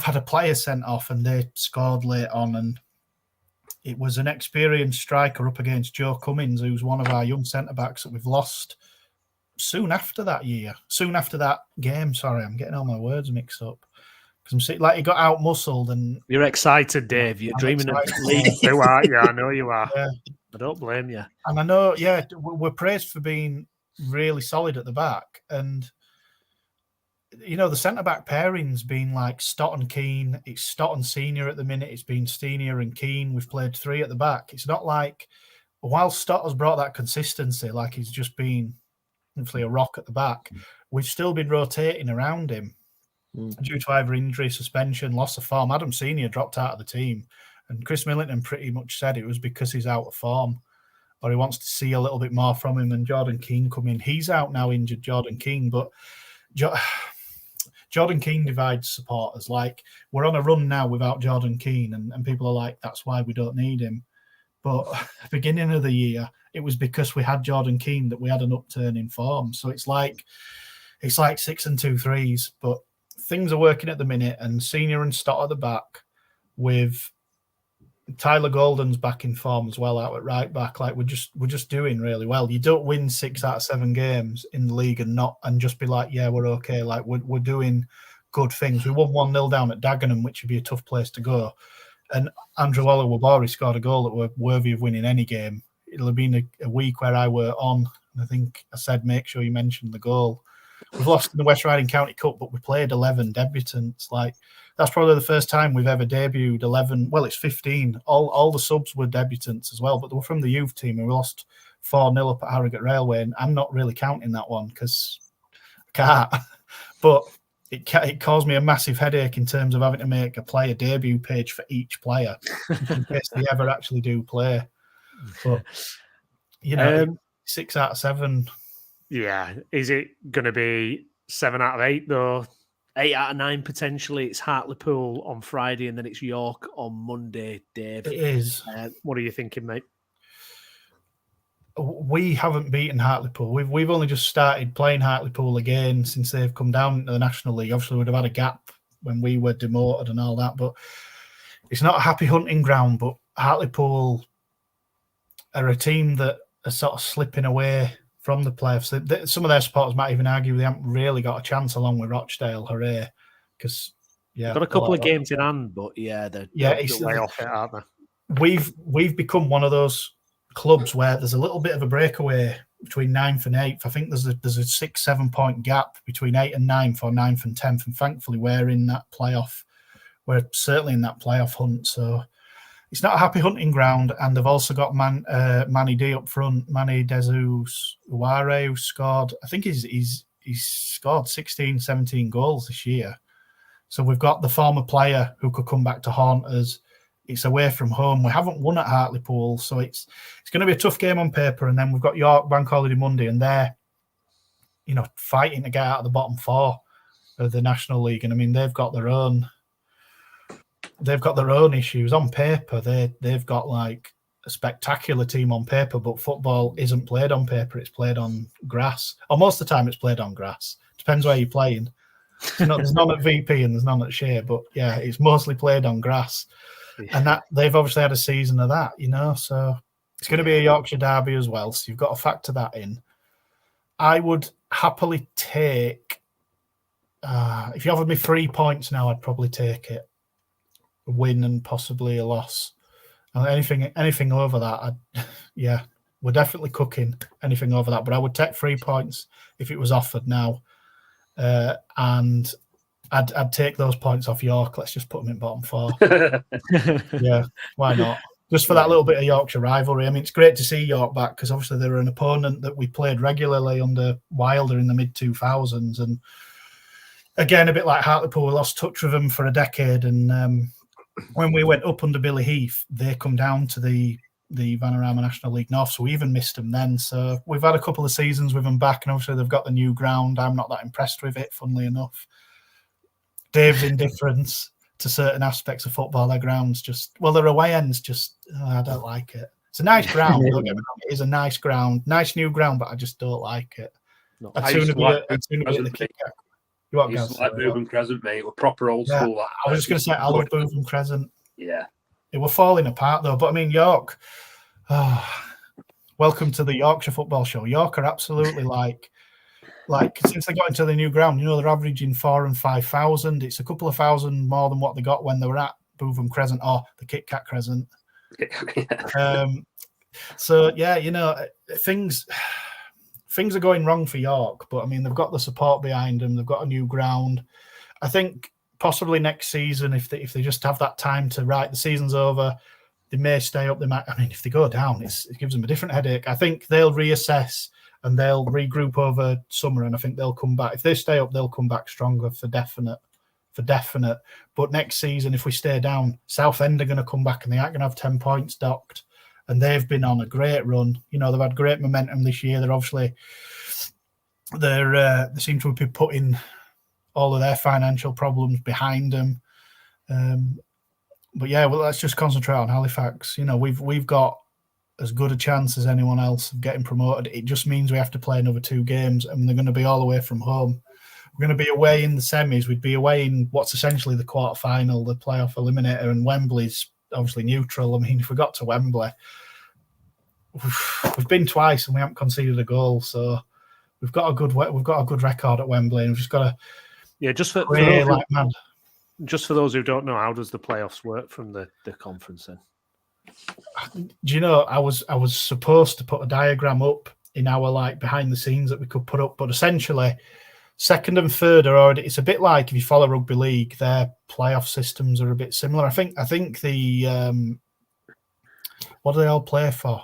had a player sent off, and they scored late on, and it was an experienced striker up against Joe Cummins, who's one of our young centre-backs that we've lost soon after that game. Sorry, I'm getting all my words mixed up. Because I'm like, he got out-muscled. And you're excited, Dave. You're dreaming of league. You are. Yeah, I know you are. Yeah. I don't blame you. And I know, we're praised for being really solid at the back. And, you know, the centre-back pairing's been like Stott and Keane. It's Stott and Senior at the minute. It's been Senior and Keane. We've played 3 at the back. It's not like, while Stott has brought that consistency, like he's just been hopefully a rock at the back, we've still been rotating around him. Due to either injury, suspension, loss of form. Adam Senior dropped out of the team, and Chris Millington pretty much said it was because he's out of form, or he wants to see a little bit more from him. And Jordan Keane come in. He's out now, injured, Jordan Keane, but Jordan Keane divides supporters. Like, we're on a run now without Jordan Keane, and people are like, that's why we don't need him. But at the beginning of the year, it was because we had Jordan Keane that we had an upturn in form. So it's like 6 and 2 threes, but things are working at the minute, and Senior and Stott at the back, with Tyler Golden's back in form as well out at right back. Like, we're just doing really well. You don't win 6 out of 7 games in the league and just be like, yeah, we're okay. Like, we're doing good things. We won 1-0 down at Dagenham, which would be a tough place to go. And Andrew Waller-Wabori scored a goal that were worthy of winning any game. It'll have been a week where I were on, and I think I said, make sure you mention the goal. We've lost in the West Riding County Cup, but we played 11 debutants. Like, that's probably the first time we've ever debuted 11. Well, it's 15. All the subs were debutants as well, but they were from the youth team, and we lost 4-0 up at Harrogate Railway. And I'm not really counting that one because I can't. But it caused me a massive headache in terms of having to make a player debut page for each player in case they ever actually do play. But, you know, 6 out of 7. Yeah. Is it going to be 7 out of 8, though? 8 out of 9, potentially? It's Hartlepool on Friday, and then it's York on Monday, Dave. It is. What are you thinking, mate? We haven't beaten Hartlepool. We've only just started playing Hartlepool again since they've come down into the National League. Obviously, we'd have had a gap when we were demoted and all that, but it's not a happy hunting ground. But Hartlepool are a team that are sort of slipping away from the playoffs. Some of their supporters might even argue they haven't really got a chance along with Rochdale. Hooray. Because, yeah. Got a couple of games in hand, but yeah, they're way off it, aren't they? We've become one of those clubs where there's a little bit of a breakaway between 9th and 8th. I think there's a 6-7 point gap between 8th and 9th, or 9th and 10th. And thankfully, we're certainly in that playoff hunt. So it's not a happy hunting ground, and they've also got Manny D up front, Manny Dezu-Uware, who scored, I think he's scored 16, 17 goals this year. So we've got the former player who could come back to haunt us. It's away from home. We haven't won at Hartlepool, so it's going to be a tough game on paper. And then we've got York Bank Holiday Monday, and they're, you know, fighting to get out of the bottom 4 of the National League. And I mean, they've got their own issues on paper. They've got like a spectacular team on paper, but football isn't played on paper. It's played on grass. Or most of the time it's played on grass. Depends where you're playing. There's none at VP and there's none at Shea, but yeah, it's mostly played on grass. And that they've obviously had a season of that, so it's going to be a Yorkshire derby as well. So you've got to factor that in. I would happily take, if you offered me 3 points now, I'd probably take it. A win and possibly a loss. And anything over that, we're definitely cooking anything over that. But I would take 3 points if it was offered now. And I'd take those points off York. Let's just put them in bottom 4. Yeah, why not? Just for that little bit of Yorkshire rivalry. I mean, it's great to see York back because obviously they were an opponent that we played regularly under Wilder in the mid-2000s. And again, a bit like Hartlepool, we lost touch with them for a decade. And when we went up under Billy Heath, they come down to the Vanarama National League North, so we even missed them then. So we've had a couple of seasons with them back, and obviously they've got the new ground. I'm not that impressed with it, funnily enough. Dave's indifference to certain aspects of football, their grounds their away ends I don't like it. It's a nice ground, don't get me wrong. It is a nice ground, nice new ground, but I just don't like it. I'd sooner be at the kick-out. It's like Bootham Crescent, mate. We're proper old school. I was just going to say, I love Bootham Crescent. Yeah. It were falling apart, though. But, I mean, York, welcome to the Yorkshire Football Show. York are absolutely like since they got into the new ground, they're averaging 4,000 and 5,000. It's a couple of thousand more than what they got when they were at Bootham Crescent or the Kit Kat Crescent. Things are going wrong for York, but I mean, they've got the support behind them. They've got a new ground. I think possibly next season, if they just have that time to the season's over, they may stay up. They might. I mean, if they go down, it gives them a different headache. I think they'll reassess and they'll regroup over summer, and I think they'll come back. If they stay up, they'll come back stronger for definite. But next season, if we stay down, Southend are going to come back and they aren't going to have 10 points docked. And they've been on a great run. They've had great momentum this year. They're obviously they seem to be putting all of their financial problems behind them. But yeah, let's just concentrate on Halifax. We've got as good a chance as anyone else of getting promoted. It just means we have to play another 2 games, and they're going to be all the way from home. We're going to be away in the semis. We'd be away in what's essentially the quarter-final, the playoff eliminator, and Wembley's obviously neutral. I mean, if we got to Wembley, we've been twice and we haven't conceded a goal, so we've got a good record at Wembley, and we've just got to just for those who don't know, how does the playoffs work from the conference then? Do you know, I was supposed to put a diagram up in our behind the scenes that we could put up, but essentially second and third are already. It's a bit like if you follow rugby league, their playoff systems are a bit similar. I think the what do they all play for?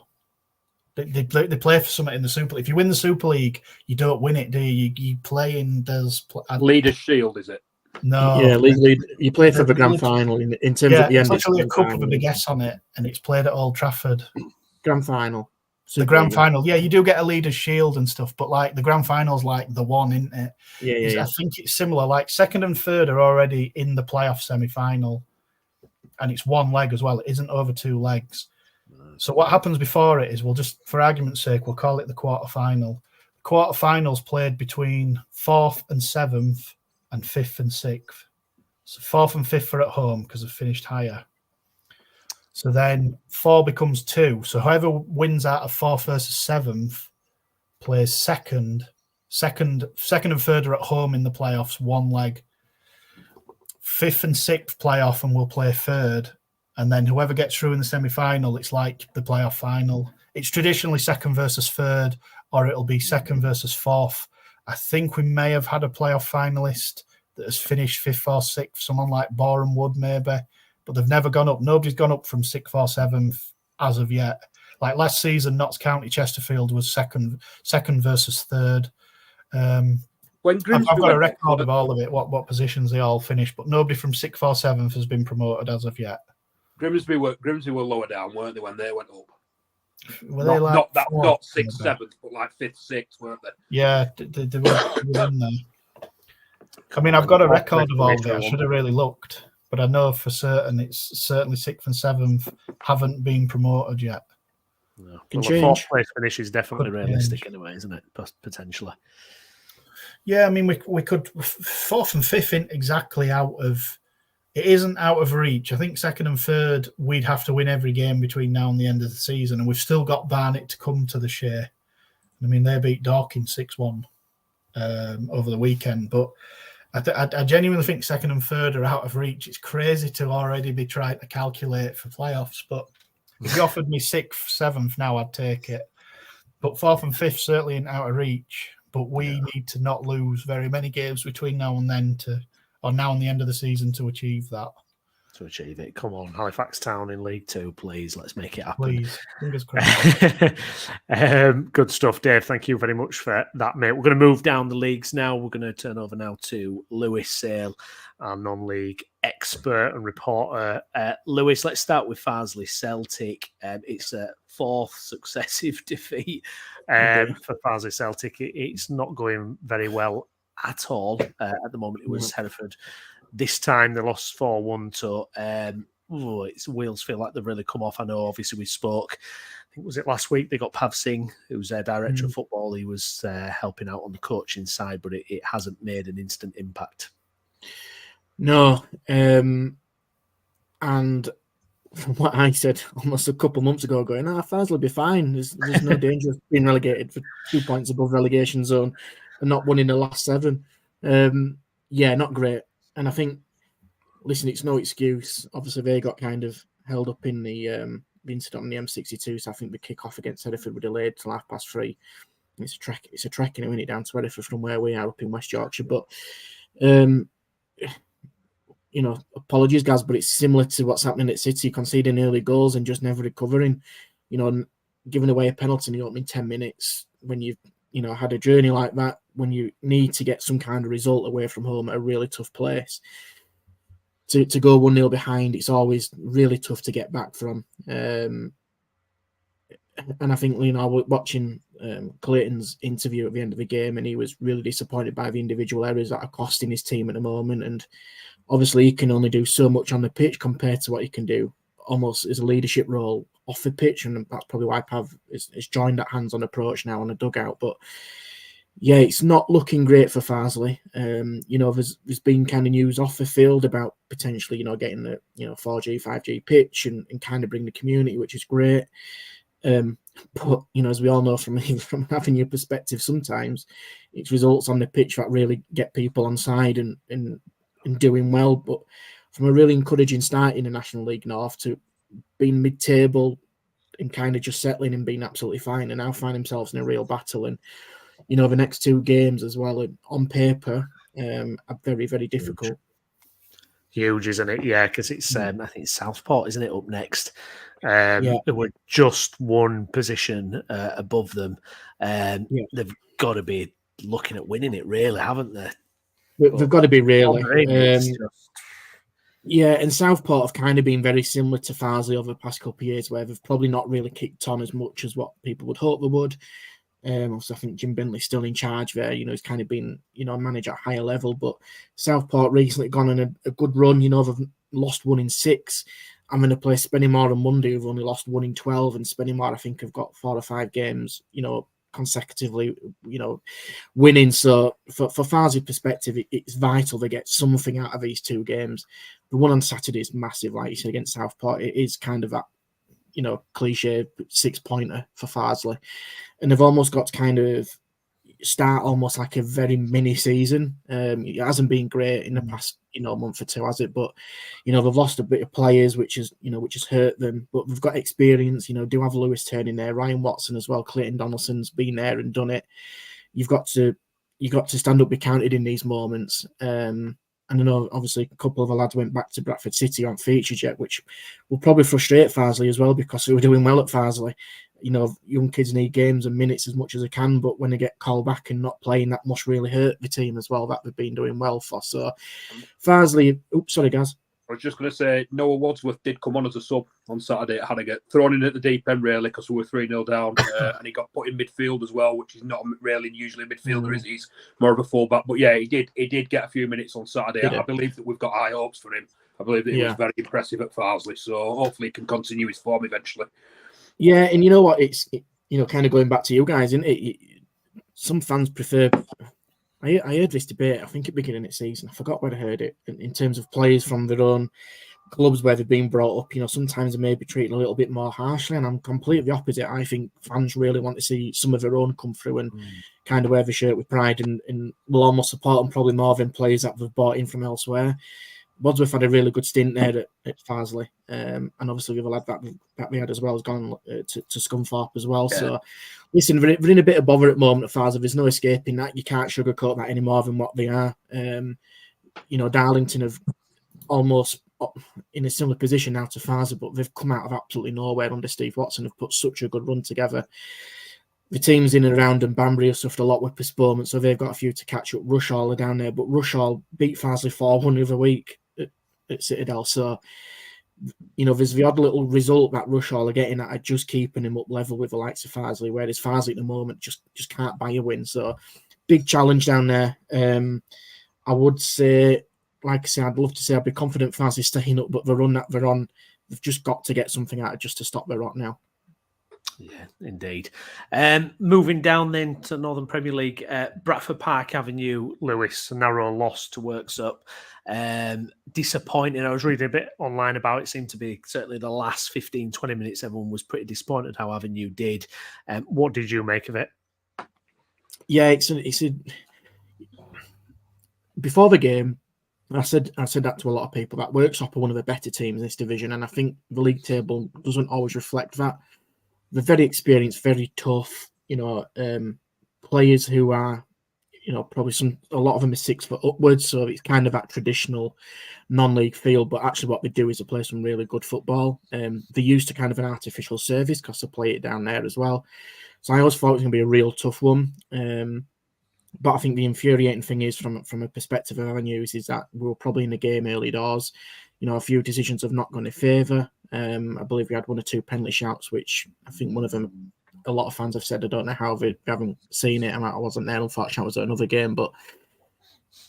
They play for something in the Super League. If you win the Super League, you don't win it, do you? You play in Leaders' Shield, is it? No. Yeah, legally, you play for the grand final in terms of the end. It's actually a cup with a big S on it, and it's played at Old Trafford. Grand final. The grand final. Yeah, you do get a Leaders' Shield and stuff, but the grand final's the one, isn't it? Yeah. I think it's similar. Second and third are already in the playoff semi-final, and it's one leg as well. It isn't over 2 legs. So what happens before it is, we'll just, for argument's sake, we'll call it the quarter-final. The quarter-final's played between 4th and 7th and 5th and 6th. So 4th and 5th are at home because they've finished higher. So then 4 becomes 2. So whoever wins out of 4th versus 7th plays second. Second and third are at home in the playoffs, 1 leg. 5th and 6th play off and we'll play third. And then whoever gets through in the semi-final, it's like the playoff final. It's traditionally second versus third, or it'll be second versus 4th. I think we may have had a playoff finalist that has finished 5th or 6th, someone like Boreham Wood maybe, but they've never gone up. Nobody's gone up from 6th or 7th as of yet. Last season, Notts County Chesterfield was second versus third. I've got a record of all of it, what positions they all finished, but nobody from 6th or 7th has been promoted as of yet. Grimsby were lower down, weren't they, when they went up? Were they not 6th, 7th, but 5th, 6th, weren't they? Yeah, they were in there. I mean, I've got a record of all of it. I should have really looked, but I know for certain it's certainly 6th and 7th haven't been promoted yet. No. Can Well, a fourth change. place finish is definitely Could realistic change. anyway, isn't it? Potentially. Yeah, I mean, we could fourth and fifth isn't exactly out of. It isn't out of reach. I think second and third, we'd have to win every game between now and the end of the season, and we've still got Barnet to come to the share. I mean, they beat Dorking 6-1 over the weekend, but I genuinely think second and third are out of reach. It's crazy to already be trying to calculate for playoffs, but if you offered me sixth, seventh now, I'd take it. But fourth and fifth certainly ain't out of reach. But we need to not lose very many games between now and then or now and the end of the season to achieve that. To achieve it. Come on, Halifax Town in League Two, please. Let's make it happen. Please, fingers crossed. Good stuff, Dave. Thank you very much for that, mate. We're going to move down the leagues now. We're going to turn over now to Lewis Sale, our non-league expert and reporter. Lewis, let's start with Farsley Celtic. It's a fourth successive defeat for Farsley Celtic. It's not going very well at all at the moment. It was Hereford. This time they lost 4-1 to its wheels feel like they've really come off. I know obviously we spoke, I think was it last week, they got Pav Singh, who's their director of football. He was helping out on the coaching side, but it hasn't made an instant impact. No. And from what I said almost a couple of months ago, going, Farsley will be fine. There's no danger of being relegated for 2 points above relegation zone and not winning the last 7. Yeah, not great. And I think, listen, it's no excuse. Obviously, they got kind of held up in the incident on the M62, so I think the kick-off against Hereford were delayed till 3:30. It's a trek, and it down to Hereford from where we are up in West Yorkshire. But, apologies, guys, but it's similar to what's happening at City, conceding early goals and just never recovering. Giving away a penalty in the opening 10 minutes when you've had a journey like that, when you need to get some kind of result away from home at a really tough place. To go 1-0 behind, it's always really tough to get back from. And I think, I was watching Clayton's interview at the end of the game, and he was really disappointed by the individual errors that are costing his team at the moment. And obviously, he can only do so much on the pitch compared to what he can do almost as a leadership role off the pitch, and that's probably why Pav is joined that hands-on approach now on the dugout. But yeah, it's not looking great for Farsley. There's been kind of news off the field about potentially, getting a 4G, 5G pitch and kind of bring the community, which is great. But as we all know from having your perspective, sometimes it's results on the pitch that really get people on side and doing well. But from a really encouraging start in the National League North to being mid-table and kind of just settling and being absolutely fine, and now find themselves in a real battle. And the next 2 games as well, on paper, are very, very difficult. Huge, isn't it? Yeah, because it's I think it's Southport, isn't it, up next? They were just one position above them. They've got to be looking at winning it, really, haven't they? They've got to be really. Yeah, and Southport have kind of been very similar to Farsley over the past couple of years, where they've probably not really kicked on as much as what people would hope they would. Also, I think Jim Bentley's still in charge there. He's kind of been, managed at a higher level. But Southport recently gone on a good run. They've lost 1 in 6. I'm going to play Spennymoor on Monday, who've only lost 1 in 12. And Spennymoor, I think, have got 4 or 5 games, consecutively, winning. So for Farsley's perspective, it's vital they get something out of these 2 games. The one on Saturday is massive, like you said, against Southport. It is kind of that, cliche 6-pointer for Farsley. And they've almost got to kind of start almost like a very mini season. It hasn't been great in the past, month or 2, has it? But, they've lost a bit of players, which has hurt them. But they've got experience, do have Lewis Turner in there, Ryan Watson as well, Clayton Donaldson's been there and done it. You've got to stand up, be counted in these moments. And I know, obviously, a couple of the lads went back to Bradford City on featured yet, which will probably frustrate Farsley as well, because they were doing well at Farsley. Young kids need games and minutes as much as they can, but when they get called back and not playing, that must really hurt the team as well, that they've been doing well for. So, Farsley... Oops, sorry, guys. I was just going to say, Noah Wadsworth did come on as a sub on Saturday at Harrogate, thrown in at the deep end, really, because we were 3-0 down, and he got put in midfield as well, which is not really usually a midfielder, is he? He's more of a fullback. But yeah, he did get a few minutes on Saturday. I believe that we've got high hopes for him. I believe that he was very impressive at Farsley, so hopefully he can continue his form eventually. Yeah, and you know what? Kind of going back to you guys, isn't it? Some fans prefer. I heard this debate, I think at the beginning of the season. I forgot where I heard it. In terms of players from their own clubs where they've been brought up, sometimes they may be treated a little bit more harshly, and I'm completely opposite. I think fans really want to see some of their own come through and kind of wear the shirt with pride, and will almost support them probably more than players that they've bought in from elsewhere. Wadsworth had a really good stint there at Farsley, and obviously the other lad that we had as well has gone to Scunthorpe as well. Yeah. So, listen, we're in a bit of bother at the moment at Farsley. There's no escaping that. You can't sugarcoat that any more than what they are. Darlington have almost in a similar position now to Farsley, but they've come out of absolutely nowhere under Steve Watson. Have put such a good run together. The teams in and around and Banbury have suffered a lot with postponement, so they've got a few to catch up. Rushall are down there, but Rushall beat Farsley 4-1 the other week at Citadel. So, there's the odd little result that Rushall are getting at just keeping him up level with the likes of Farsley, whereas Farsley at the moment just can't buy a win. So, big challenge down there. I would say, like I say, I'd love to say I'd be confident Farsley staying up, but the run that they're on, they've just got to get something out of just to stop their rot now. Yeah, indeed. Moving down then to Northern Premier League, Bradford Park Avenue, Lewis, a narrow loss to Works Up. Disappointing. I was reading a bit online about it. It seemed to be certainly the last 15, 20 minutes, everyone was pretty disappointed how Avenue did. What did you make of it? Yeah, it's a before the game, I said that to a lot of people, that Works Up are one of the better teams in this division, and I think the league table doesn't always reflect that. They're very experienced, very tough, players who are, probably a lot of them are 6 foot upwards. So it's kind of that traditional non-league feel, but actually what they do is they play some really good football. They're used to kind of an artificial surface because they play it down there as well. So I always thought it was going to be a real tough one. But I think the infuriating thing is from a perspective of Avenues is that we were probably in the game early doors. A few decisions have not gone in favour. I believe we had 1 or 2 penalty shouts, which I think one of them, a lot of fans have said, I don't know how they haven't seen it. I wasn't there, unfortunately, I was at another game. But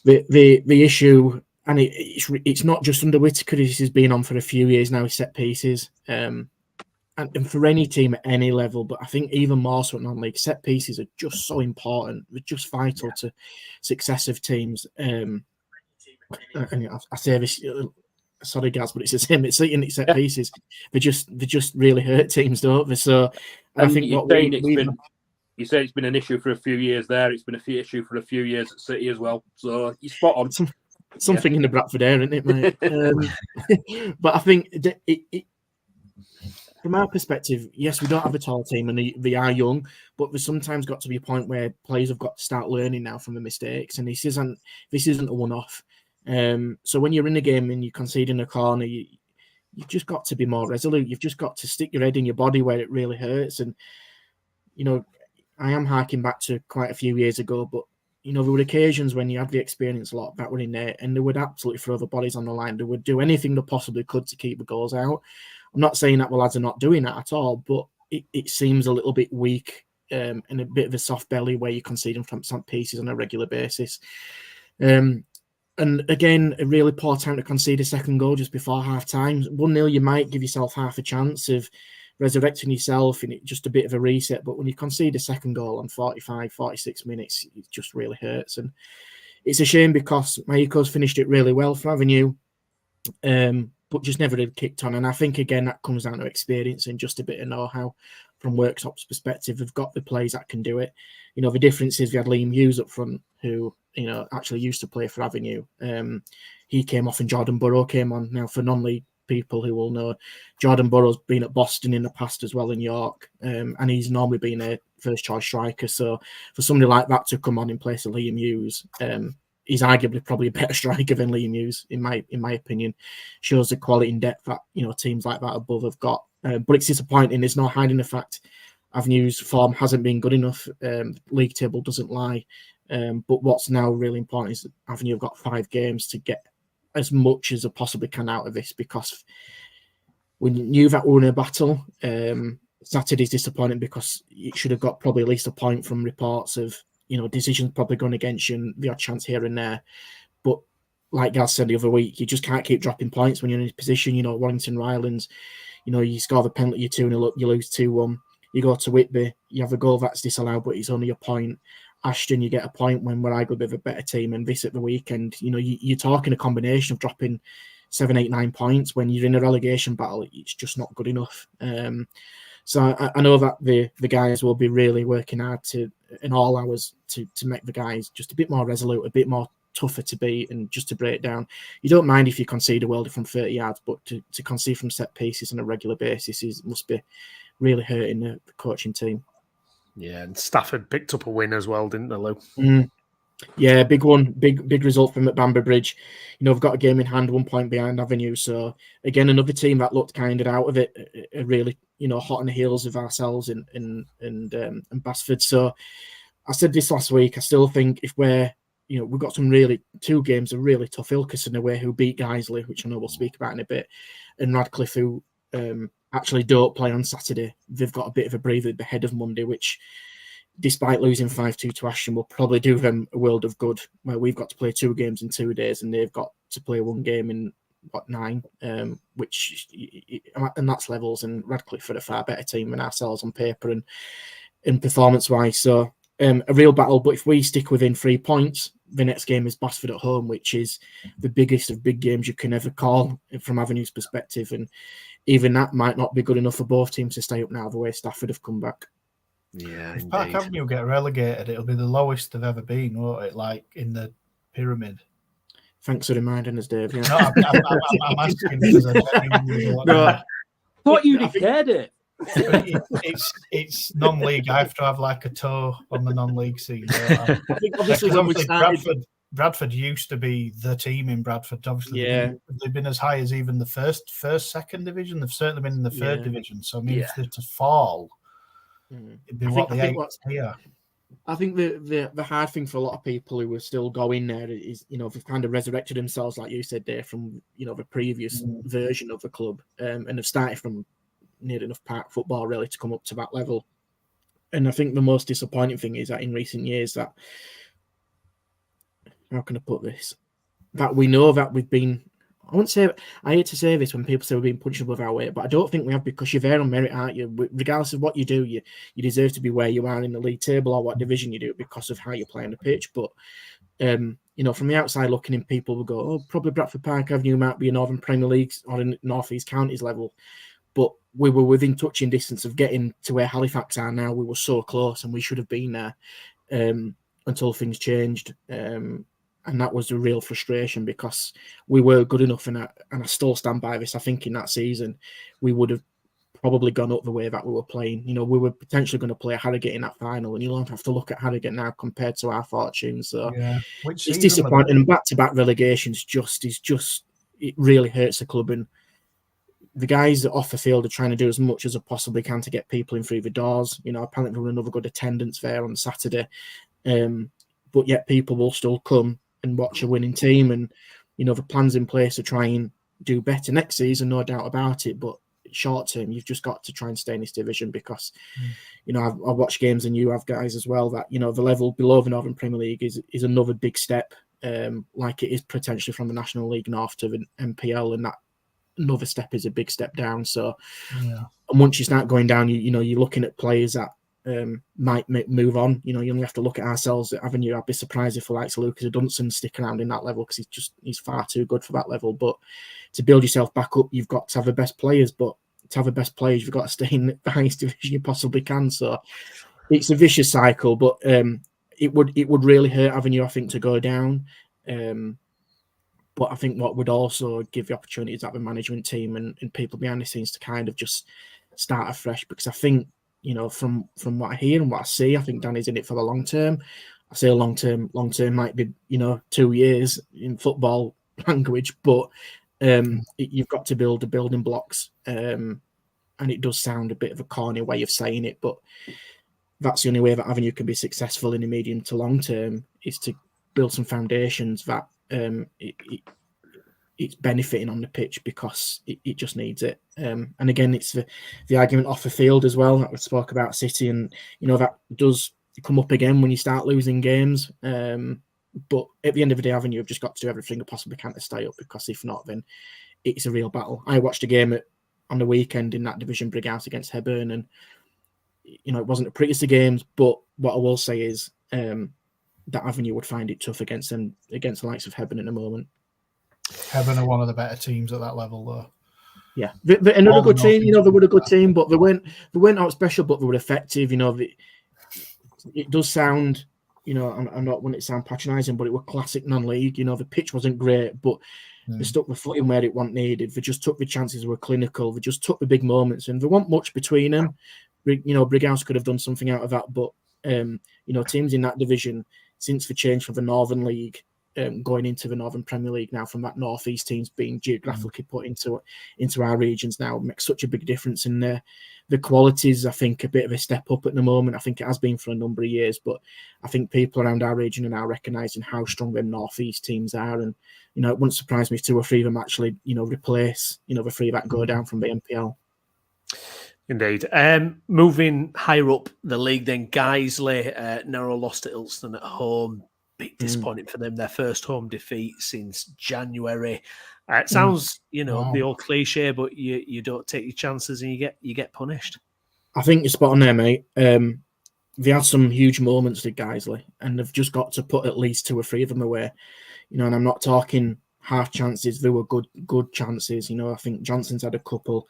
the issue, and it's not just under Whittaker, this has been on for a few years now, is set pieces. And for any team at any level, but I think even more so at non-league, set pieces are just so important. They're just vital to successive teams. And I say this, sorry, Gaz, but it's the same. It's set pieces. They just really hurt teams, don't they? So I think you say it's been an issue for a few years there. It's been a few issue for a few years at City as well. So you're spot on. Something in the Bradford air, isn't it, mate? But I think from our perspective, yes, we don't have a tall team and they are young, but there's sometimes got to be a point where players have got to start learning now from the mistakes, and this isn't a one-off. So when you're in the game and you concede in a corner, you've just got to be more resolute. You've just got to stick your head in your body where it really hurts. And I am harking back to quite a few years ago, but there were occasions when you had the experience a lot that were in there, and they would absolutely throw the bodies on the line. They would do anything they possibly could to keep the goals out. I'm not saying that the lads are not doing that at all, but it seems a little bit weak and a bit of a soft belly where you're conceding from some pieces on a regular basis. And again, a really poor time to concede a second goal just before half time. 1-0, you might give yourself half a chance of resurrecting yourself and just a bit of a reset. But when you concede a second goal on 45, 46 minutes, it just really hurts. And it's a shame because Mayuko's finished it really well for Avenue, but just never really kicked on. And I think, again, that comes down to experience and just a bit of know-how from Works Up's perspective. They've got the players that can do it. The difference is we had Liam Hughes up front who, actually used to play for Avenue. He came off and Jordan Burrow came on. Now, for non-league people who will know, Jordan Burrow's been at Boston in the past as well in York, and he's normally been a first-choice striker. So for somebody like that to come on in place of Liam Hughes, he's arguably probably a better striker than Liam Hughes, in my opinion. Shows the quality and depth that teams like that above have got. But it's disappointing. There's no hiding the fact Avenue's form hasn't been good enough. League table doesn't lie. But what's now really important is that Avenue have got 5 games to get as much as they possibly can out of this, because we knew that we were in a battle. Saturday's disappointing because it should have got probably at least a point from reports of decisions probably going against you and the odd chance here and there. But like Gaz said the other week, you just can't keep dropping points when you're in a position. Warrington Rylands, you score the penalty, you're 2-0 up, you lose 2-1. You go to Whitby, you have a goal that's disallowed, but it's only a point. Ashton, you get a point when we're arguably a better team, and this at the weekend, you're talking a combination of dropping 7, 8, 9 points when you're in a relegation battle. It's just not good enough. So I know that the guys will be really working hard in all hours to make the guys just a bit more resolute, a bit more tougher to beat, and just to break down. You don't mind if you concede a worldie from 30 yards, but to concede from set pieces on a regular basis must be really hurting the coaching team. Yeah, and Stafford picked up a win as well, didn't they, Lou? Yeah, big one, big result from at Bamber Bridge. We've got a game in hand, 1 point behind Avenue. So again, another team that looked kind of out of it, really, hot on the heels of ourselves and Basford. So I said this last week. I still think if we've got two games of really tough. Ilkeston away, who beat Guiseley, which I know we'll speak about in a bit, and Radcliffe, who actually don't play on Saturday. They've got a bit of a breather ahead of Monday, which, despite losing 5-2 to Ashton, will probably do them a world of good. Where we've got to play 2 games in 2 days, and they've got to play 1 game in 9, and that's levels. And Radcliffe are a far better team than ourselves on paper and performance-wise. So a real battle. But if we stick within 3 points, the next game is Basford at home, which is the biggest of big games you can ever call from Avenue's perspective. And even that might not be good enough for both teams to stay up now, the way Stafford have come back. Yeah, if Park Avenue get relegated, it'll be the lowest they've ever been, won't it? Like in the pyramid. Thanks for reminding us, Dave. Yeah. No, I'm asking because I genuinely don't know. I thought you declared it. It's non-league. I have to have like a toe on the non-league scene. I think obviously when we started, Bradford used to be the team in Bradford. Obviously, they've been as high as even the first, second division. They've certainly been in the third division. So I mean, if they're to fall, it'd be here. I think the hard thing for a lot of people who are still going there is, they've kind of resurrected themselves, like you said there, from the previous version of the club, and have started from near enough park football really to come up to that level. And I think the most disappointing thing is that in recent years that, how can I put this, that we know that we've been, I hate to say this when people say we're being punched above our weight, but I don't think we have, because you're there on merit, aren't you? Regardless of what you do, you deserve to be where you are in the league table or what division you do because of how you play on the pitch. But, from the outside looking in, people will go, oh, probably Bradford Park Avenue might be a Northern Premier League or in North East Counties level. But we were within touching distance of getting to where Halifax are now. We were so close and we should have been there until things changed. And that was a real frustration because we were good enough, and I still stand by this. I think in that season, we would have probably gone up the way that we were playing. We were potentially going to play Harrogate in that final, and you'll have to look at Harrogate now compared to our fortunes. So it's disappointing. And back-to-back relegations it really hurts the club. And the guys off the field are trying to do as much as they possibly can to get people in through the doors. Apparently there was another good attendance there on Saturday. But yet people will still come and watch a winning team, and the plans in place to try and do better next season, no doubt about it. But short term, you've just got to try and stay in this division because I've watched games, and you have guys as well, that the level below the Northern Premier League is another big step, like it is potentially from the National League North to the MPL, and that another step is a big step down. So and once you start going down, you're looking at players that might move on. You only have to look at ourselves at Avenue. I'd be surprised if the likes of Lucas Dunson stick around in that level because he's far too good for that level. But to build yourself back up, you've got to have the best players. But to have the best players, you've got to stay in the highest division you possibly can. So it's a vicious cycle. But it would really hurt Avenue, I think, to go down. But I think what would also give the opportunity is that the management team and people behind the scenes to kind of just start afresh, because I think, from what I hear and what I see, I think Danny's in it for the long term. I say long term might be, 2 years in football language, but you've got to build the building blocks. And it does sound a bit of a corny way of saying it, but that's the only way that Avenue can be successful in the medium to long term, is to build some foundations that it's benefiting on the pitch, because it just needs it. And again, it's the argument off the field as well that we spoke about City, and that does come up again when you start losing games. But at the end of the day, Avenue have just got to do everything they possibly can to stay up, because if not, then it's a real battle. I watched a game at on the weekend in that division, Brighouse against Hebburn, and it wasn't the prettiest of games. But what I will say is that Avenue would find it tough against the likes of Hebburn at the moment. Hebburn are one of the better teams at that level, though. Yeah, they're another good team. They were a good team, but they weren't out special, but they were effective. It does sound, I'm not wanting to sound patronising, but it were classic non-league. The pitch wasn't great, but they stuck the foot in where it wasn't needed. They just took the chances, they were clinical. They just took the big moments, and there wasn't much between them. Brighouse could have done something out of that, but teams in that division, since the change from the Northern League going into the Northern Premier League now, from that North East teams being geographically put into our regions now, makes such a big difference in there. The quality is, I think, a bit of a step up at the moment. I think it has been for a number of years, but I think people around our region are now recognising how strong the North East teams are, and it wouldn't surprise me if 2 or 3 of them actually replace the 3 that go down from the NPL. Indeed. Moving higher up the league, then Guiseley narrow lost to Ilston at home. Bit disappointing for them. Their first home defeat since January. It sounds, the old cliche, but you don't take your chances and you get punished. I think you're spot on there, mate. They had some huge moments with Guiseley, and they've just got to put at least 2 or 3 of them away. And I'm not talking half chances. They were good chances. I think Johnson's had a couple.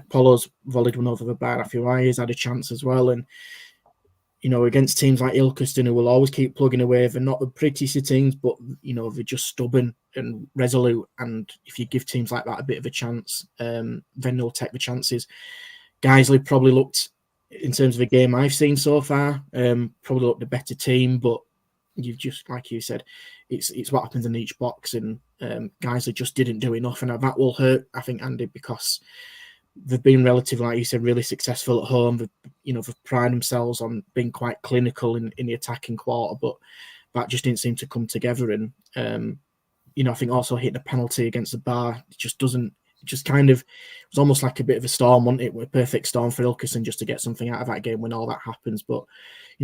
Polo's volleyed one over the bar. I feel he's had a chance as well. And, against teams like Ilkeston, who will always keep plugging away, they're not the prettiest of teams, but, they're just stubborn and resolute. And if you give teams like that a bit of a chance, then they'll take the chances. Guiseley probably looked, in terms of the game I've seen so far, probably looked the better team, but you've just, like you said, it's what happens in each box. And Guiseley just didn't do enough. And that will hurt, I think, Andy, because they've been relatively, like you said, really successful at home. They've prided themselves on being quite clinical in the attacking quarter, but that just didn't seem to come together. And, I think also hitting a penalty against the bar, it was almost like a bit of a storm, wasn't it? A perfect storm for Ilkeston just to get something out of that game when all that happens. But,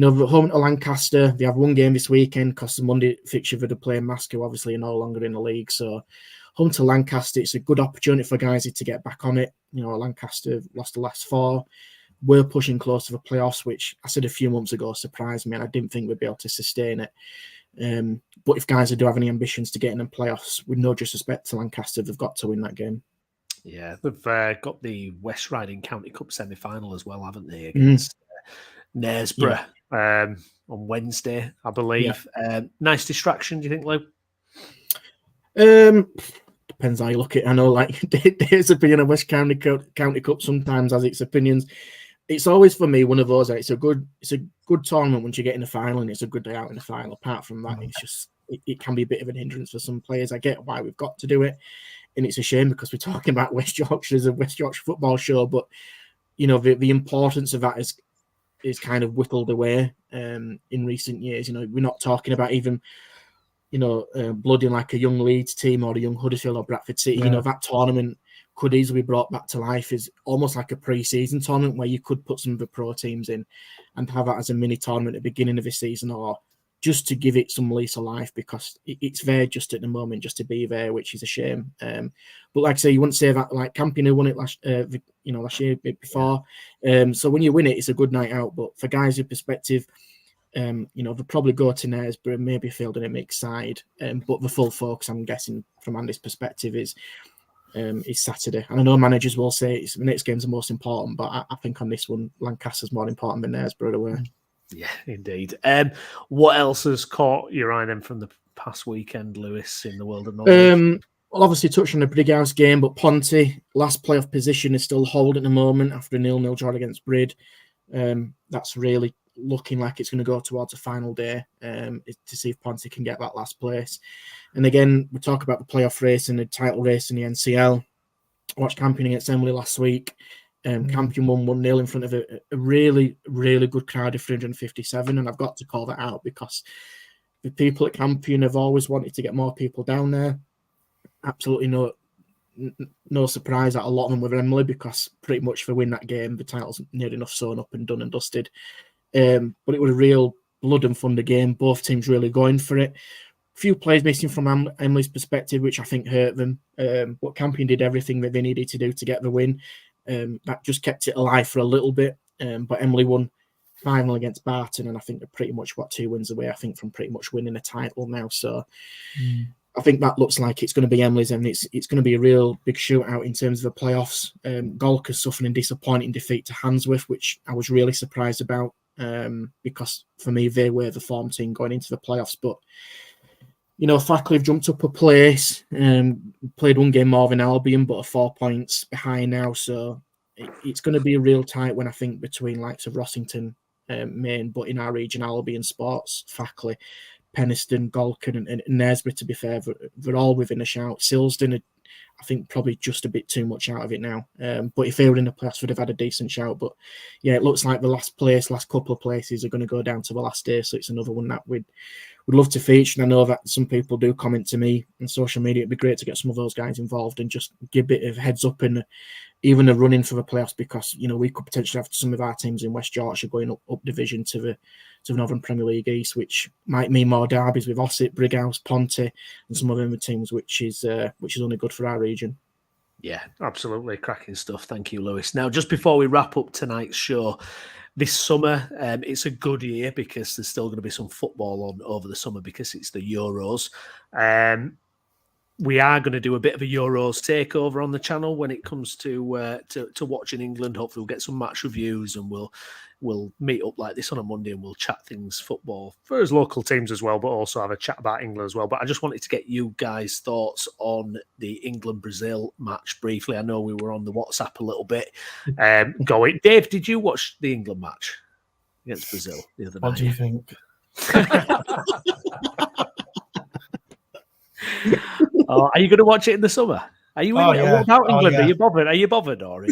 home to Lancaster, they have one game this weekend because the Monday fixture for the playing Mask, who obviously are no longer in the league. So, home to Lancaster, it's a good opportunity for guys to get back on it. Lancaster lost the last 4. We're pushing close to the playoffs, which I said a few months ago surprised me, and I didn't think we'd be able to sustain it. But if guys do have any ambitions to get in the playoffs, with no disrespect to Lancaster, they've got to win that game. Yeah, they've got the West Riding County Cup semi-final as well, haven't they, against Knaresborough on Wednesday, I believe. Yeah. Nice distraction, do you think, Lou? Depends how you look at it. I know, like, days of being a West County Cup sometimes has its opinions. It's always, for me, one of those. It's a good tournament once you get in the final, and it's a good day out in the final. Apart from that, it's just it can be a bit of an hindrance for some players. I get why we've got to do it, and it's a shame because we're talking about West Yorkshire as a West Yorkshire football show, but the importance of that is kind of whittled away in recent years. We're not talking about even blooding like a young Leeds team or a young Huddersfield or Bradford City. Yeah. That tournament could easily be brought back to life. Is almost like a pre-season tournament where you could put some of the pro teams in and have that as a mini tournament at the beginning of the season, or just to give it some lease of life, because it's there just at the moment, just to be there, which is a shame. But like I say, you wouldn't say that like Campion, who won it last year before. So when you win it, it's a good night out. But for guys' with perspective, they'll probably go to Knaresborough, maybe field in a mixed side. But the full focus, I'm guessing, from Andy's perspective, is Saturday. And I know managers will say the next game's the most important, but I think on this one, Lancaster's more important than Knaresborough away. Yeah, indeed. What else has caught your eye then from the past weekend, Lewis, in the world of knowledge? Well, obviously touched on the Brighouse game, but Ponty, last playoff position, is still holding at the moment after a 0-0 draw against Brid. That's really looking like it's going to go towards a final day to see if Ponty can get that last place. And again, we talk about the playoff race and the title race in the NCL. I watched Campion against Emily last week. Campion won 1-0 in front of a really, really good crowd of 357, and I've got to call that out because the people at Campion have always wanted to get more people down there. Absolutely no surprise that a lot of them were Emily, because pretty much for win that game, the title's near enough sewn up and done and dusted. But it was a real blood and thunder game. Both teams really going for it. few players missing from Emily's perspective, which I think hurt them. But Campion did everything that they needed to do to get the win. That just kept it alive for a little bit. But Emily won 5-0 against Barton, and I think they're pretty much 2 wins away, I think, from pretty much winning a title now. So I think that looks like it's going to be Emily's, and it's going to be a real big shootout in terms of the playoffs. Golka suffering a disappointing defeat to Handsworth, which I was really surprised about, because for me, they were the form team going into the playoffs. But, Fackley have jumped up a place, played one game more than Albion, but are 4 points behind now. So it's going to be a real tight one, I think, between likes of Rossington, Maine, but in our region, Albion Sports, Fackley, Penistone, Golkan and Nesbitt, to be fair, they're all within a shout. Silsden, I think, probably just a bit too much out of it now. But if they were in the playoffs, would have had a decent shout. But yeah, it looks like the last couple of places are going to go down to the last day. So it's another one that we'd love to feature. And I know that some people do comment to me on social media. It'd be great to get some of those guys involved and just give a bit of heads up and even a run in for the playoffs, because we could potentially have some of our teams in West Yorkshire going up division to the Northern Premier League East, which might mean more derbies with Ossett, Brighouse, Ponte, and some other teams, which is only good for our region. Yeah, absolutely. Cracking stuff. Thank you, Lewis. Now, just before we wrap up tonight's show, this summer, it's a good year because there's still going to be some football on over the summer because it's the Euros. We are going to do a bit of a Euros takeover on the channel when it comes to watching England. Hopefully, we'll get some match reviews and we'll meet up like this on a Monday and we'll chat things football for us local teams as well, but also have a chat about England as well. But I just wanted to get you guys' thoughts on the England-Brazil match briefly. I know we were on the WhatsApp a little bit going. Dave, did you watch the England match against Brazil the other night? What do you think? Are you going to watch it in the summer? Are you? Yeah. What about England? Yeah. Are you bothered? Are you bothered, or?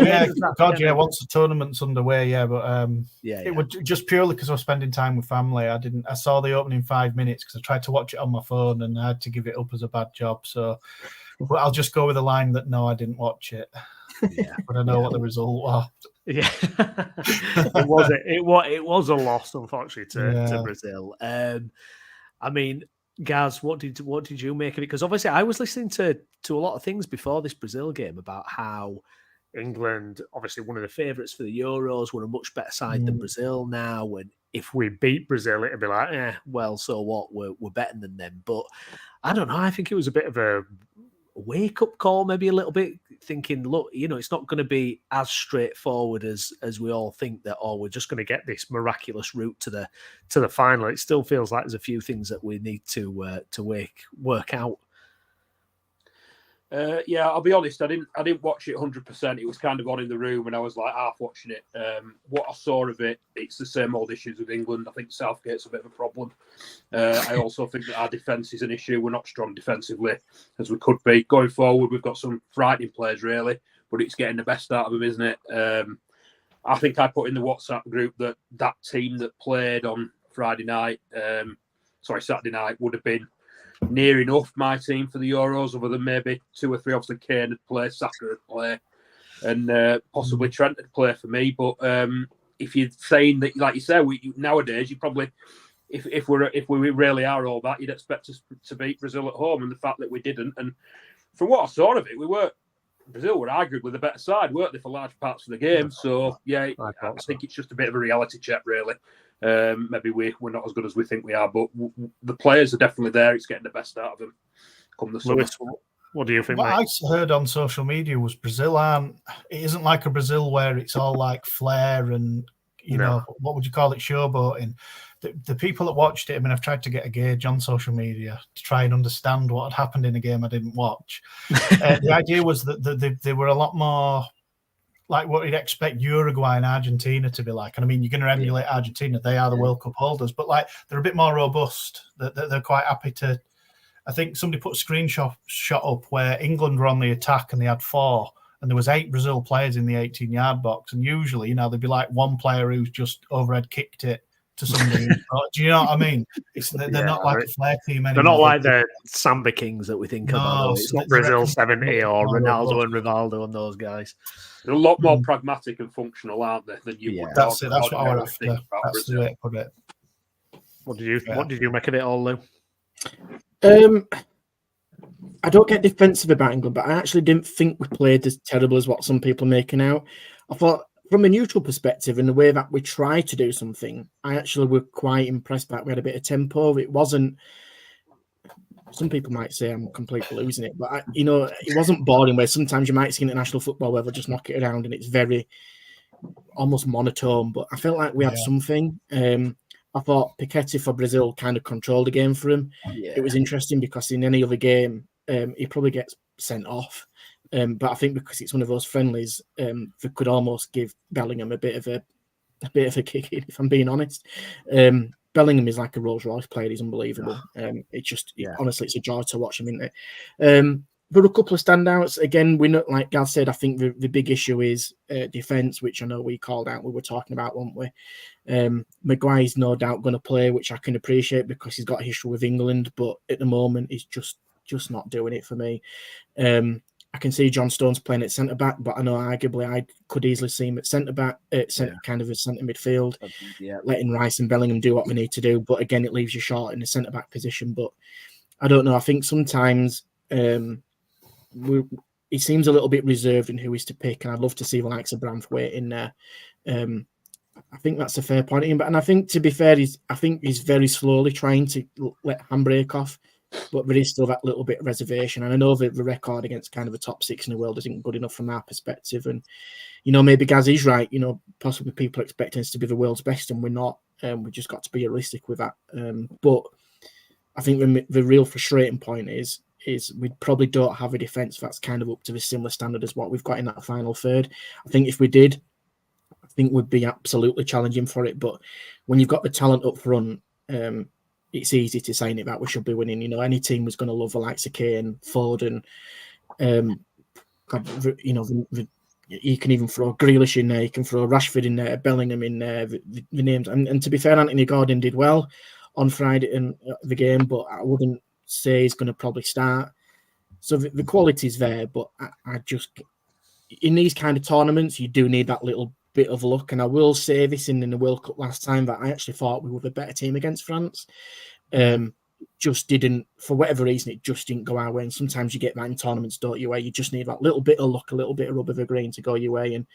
Yeah, God, yeah. Once the tournament's underway, yeah, but it would just purely because I was spending time with family. I saw the opening 5 minutes because I tried to watch it on my phone and I had to give it up as a bad job. So, but I'll just go with the line that no, I didn't watch it. Yeah, but I know what the result was. Yeah, it was a loss, unfortunately, to Brazil. I mean, Gaz, what did you make of it? Because obviously I was listening to a lot of things before this Brazil game about how England, obviously one of the favourites for the Euros, were a much better side than Brazil now. And if we beat Brazil, it'd be like, well, so what? We're better than them. But I don't know. I think it was a bit of a wake-up call, maybe a little bit, thinking, look, it's not going to be as straightforward as we all think that, we're just going to get this miraculous route to the final. It still feels like there's a few things that we need to work out. Yeah, I'll be honest, I didn't watch it 100%. It was kind of on in the room and I was like half watching it. What I saw of it, it's the same old issues with England. I think Southgate's a bit of a problem. I also think that our defence is an issue. We're not strong defensively as we could be. Going forward, we've got some frightening players, really, but it's getting the best out of them, isn't it? I think I put in the WhatsApp group that team that played on Saturday night would have been near enough my team for the Euros, other than maybe 2 or 3. Obviously, Kane would play, Saka would play, and possibly Trent would play for me. But if you're saying that, like you said, nowadays you probably, if we really are all that, you'd expect us to beat Brazil at home, and the fact that we didn't. And from what I saw of it, Brazil were arguably the better side, weren't they, for large parts of the game? So yeah, I think it's just a bit of a reality check, really. Maybe we're not as good as we think we are, but the players are definitely there. It's getting the best out of them. Come the summer. Lewis, what do you think? What I heard on social media was Brazil it isn't like a Brazil where it's all like flair and what would you call it, showboating. The people that watched it, I mean, I've tried to get a gauge on social media to try and understand what had happened in a game I didn't watch. The idea was that they were a lot more like what you'd expect Uruguay and Argentina to be like. And I mean, you're going to emulate Argentina. They are the World Cup holders, but like they're a bit more robust. They're quite happy to. I think somebody put a screenshot up where England were on the attack and they had 4, and there was 8 Brazil players in the 18-yard box. And usually, there'd be like one player who's just overhead kicked it to somebody. Do you know what I mean? They're not like a flair team anymore. They're not like the Samba Kings that we think about. It's not Brazil 70 or Ronaldo and Rivaldo and those guys. They're a lot more pragmatic and functional, aren't they, than you would. That's what I was after. That's the way to put it. What did you make of it all, Lou? I don't get defensive about England, but I actually didn't think we played as terrible as what some people are making out. I thought, from a neutral perspective, in the way that we tried to do something, I actually were quite impressed that we had a bit of tempo. It wasn't. Some people might say I'm completely losing it, but it wasn't boring. Where sometimes you might see international football where they'll just knock it around and it's very almost monotone. But I felt like we had something. I thought Piquete for Brazil kind of controlled the game for him. Yeah. It was interesting because in any other game, he probably gets sent off. But I think because it's one of those friendlies, they could almost give Bellingham a bit of a kick, if I'm being honest. Bellingham is like a Rolls Royce player; he's unbelievable. Honestly, it's a joy to watch him, isn't it? But a couple of standouts again. We know, like Gav said, I think the big issue is defence, which I know we called out. We were talking about, weren't we? Maguire's no doubt going to play, which I can appreciate because he's got a history with England, but at the moment he's just not doing it for me. I can see John Stones playing at centre back, but I know arguably I could easily see him at centre back, kind of a centre midfield, letting Rice and Bellingham do what they need to do. But again, it leaves you short in the centre back position. But I don't know. I think sometimes he seems a little bit reserved in who he's to pick, and I'd love to see the likes of Branthwaite in there. I think that's a fair point. And I think, to be fair, he's very slowly trying to let handbrake off. But there is still that little bit of reservation. And I know that the record against kind of a top six in the world isn't good enough from our perspective. And, maybe Gaz is right. Possibly people are expecting us to be the world's best and we're not. We've just got to be realistic with that. But I think the real frustrating point is we probably don't have a defence that's kind of up to the similar standard as what we've got in that final third. I think if we did, I think we'd be absolutely challenging for it. But when you've got the talent up front, it's easy to say that we should be winning. Any team was going to love the likes of Kane, Foden. You can even throw Grealish in there. You can throw Rashford in there, Bellingham in there. The names, and to be fair, Anthony Gordon did well on Friday in the game, but I wouldn't say he's going to probably start. So the quality's there, but I just in these kind of tournaments, you do need that little bit of luck. And I will say this in the World Cup last time, that I actually thought we were the better team against France. Just didn't, for whatever reason, it just didn't go our way. And sometimes you get that in tournaments, don't you, where you just need that little bit of luck, a little bit of rub of the green to go your way. And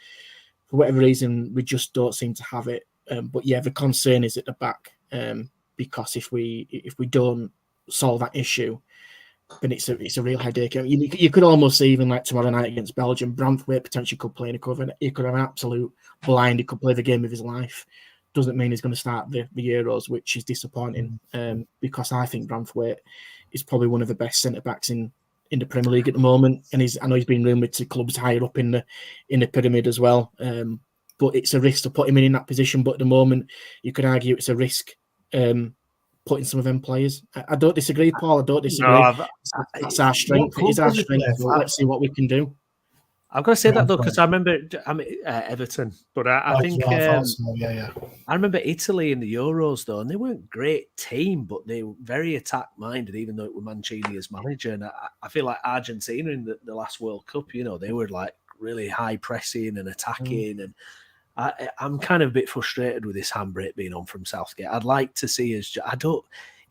for whatever reason, we just don't seem to have it. But yeah, the concern is at the back, because if we don't solve that issue, then it's a real headache. You could almost see, even like tomorrow night against Belgium, Branthwaite potentially could play in a cover. He could have an absolute blind. He could play the game of his life. Doesn't mean he's going to start the Euros, which is disappointing, because I think Branthwaite is probably one of the best centre backs in the Premier League at the moment, and I know he's been rumoured to clubs higher up in the pyramid as well. But it's a risk to put him in that position. But at the moment, you could argue it's a risk putting some of them players. I don't disagree, Paul. I don't disagree. No, it's our strength. It is our strength. Let's see what we can do. I've got to say that though, because I remember Everton, but I think I remember Italy in the Euros though, and they weren't a great team, but they were very attack-minded, even though it was Mancini as manager. And I feel like Argentina in the last World Cup, they were like really high pressing and attacking, and I'm kind of a bit frustrated with this handbrake being on from Southgate. I'd like to see us.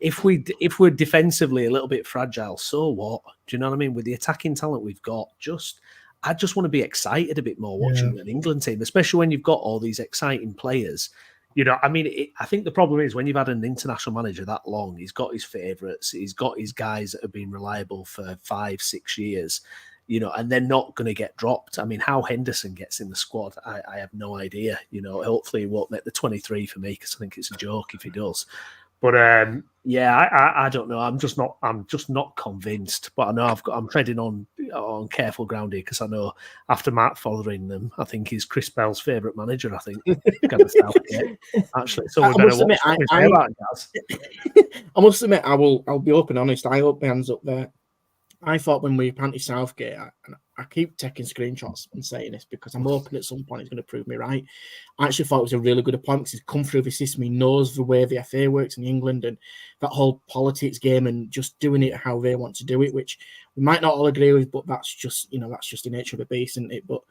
If we're defensively a little bit fragile, so what? Do you know what I mean? With the attacking talent we've got, I just want to be excited a bit more watching an England team, especially when you've got all these exciting players. I think the problem is when you've had an international manager that long, he's got his favourites, he's got his guys that have been reliable for 5-6 years, and they're not going to get dropped. I mean, how Henderson gets in the squad, I have no idea. Hopefully he won't make the 23 for me, because I think it's a joke if he does. But I don't know. I'm just not convinced. But I know I'm treading on careful ground here, because I know after Matt following them, I think he's Chris Bell's favourite manager. I think actually. So we better watch what we say about it, guys. I must admit, I'll be open and honest. I hope my hands up there. I thought when we appointed Southgate, I keep taking screenshots and saying this because I'm hoping at some point he's going to prove me right. I actually thought it was a really good appointment because he's come through the system. He knows the way the FA works in England and that whole politics game and just doing it how they want to do it, which we might not all agree with, but that's just the nature of the beast, isn't it? But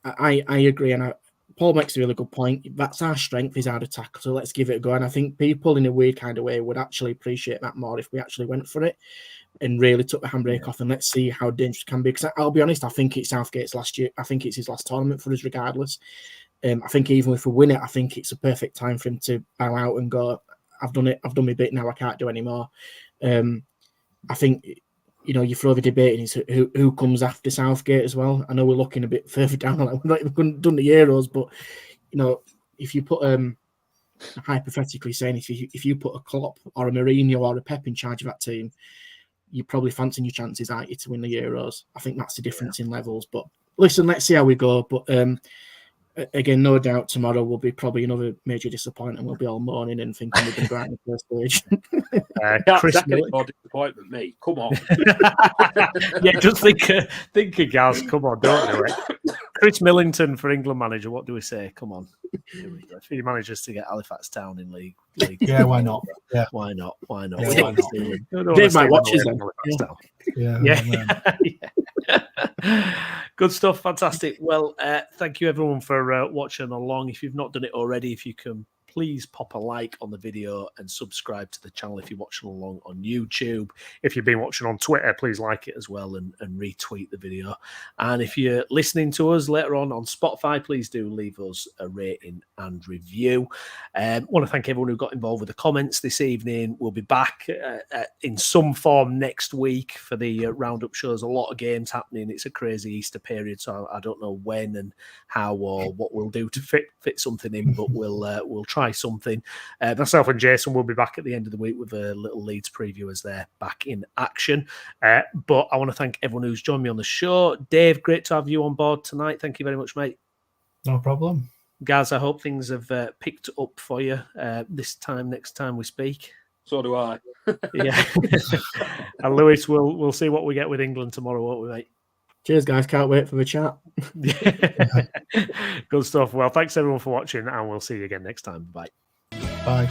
I agree, and Paul makes a really good point. That's our strength, is our attack. So let's give it a go. And I think people, in a weird kind of way, would actually appreciate that more if we actually went for it and really took the handbrake off. And let's see how dangerous it can be. Because I'll be honest, I think it's Southgate's last year. I think it's his last tournament for us, regardless. I think even if we win it, I think it's a perfect time for him to bow out and go, I've done it. I've done my bit now. I can't do any more. I think, you throw the debate in is who comes after Southgate as well. I know we're looking a bit further down. Like we've not even done the Euros, but, if you put, hypothetically saying, if you put a Klopp or a Mourinho or a Pep in charge of that team, you're probably fancying your chances, aren't you, to win the Euros? I think that's the difference in levels. But listen, let's see how we go. But again, no doubt tomorrow will be probably another major disappointment. We'll be all mourning and thinking we're going to go out in the first stage. Chris more disappointment, me. Come on. Yeah, just think of Gaz. Come on, don't do it. Chris Millington for England manager. What do we say? Come on. If he manages to get Halifax Town in league. Yeah, why not? Yeah. Why not? Yeah, why not? Dave might watch us then. Yeah. Good stuff. Fantastic. Well, thank you everyone for watching along. If you've not done it already, if you can please pop a like on the video and subscribe to the channel if you're watching along on YouTube. If you've been watching on Twitter, please like it as well and retweet the video. And if you're listening to us later on Spotify, please do leave us a rating and review. I want to thank everyone who got involved with the comments this evening. We'll be back in some form next week for the roundup shows. A lot of games happening. It's a crazy Easter period, so I don't know when and how or what we'll do to fit something in, but we'll try something. Myself and Jason will be back at the end of the week with a little Leeds preview as they're back in action. But I want to thank everyone who's joined me on the show. Dave, great to have you on board tonight. Thank you very much, mate. No problem. Gaz, I hope things have picked up for you next time we speak. So do I. Yeah. And Lewis, we'll see what we get with England tomorrow, won't we, mate? Cheers, guys. Can't wait for the chat. Good stuff. Well, thanks everyone for watching, and we'll see you again next time. Bye. Bye.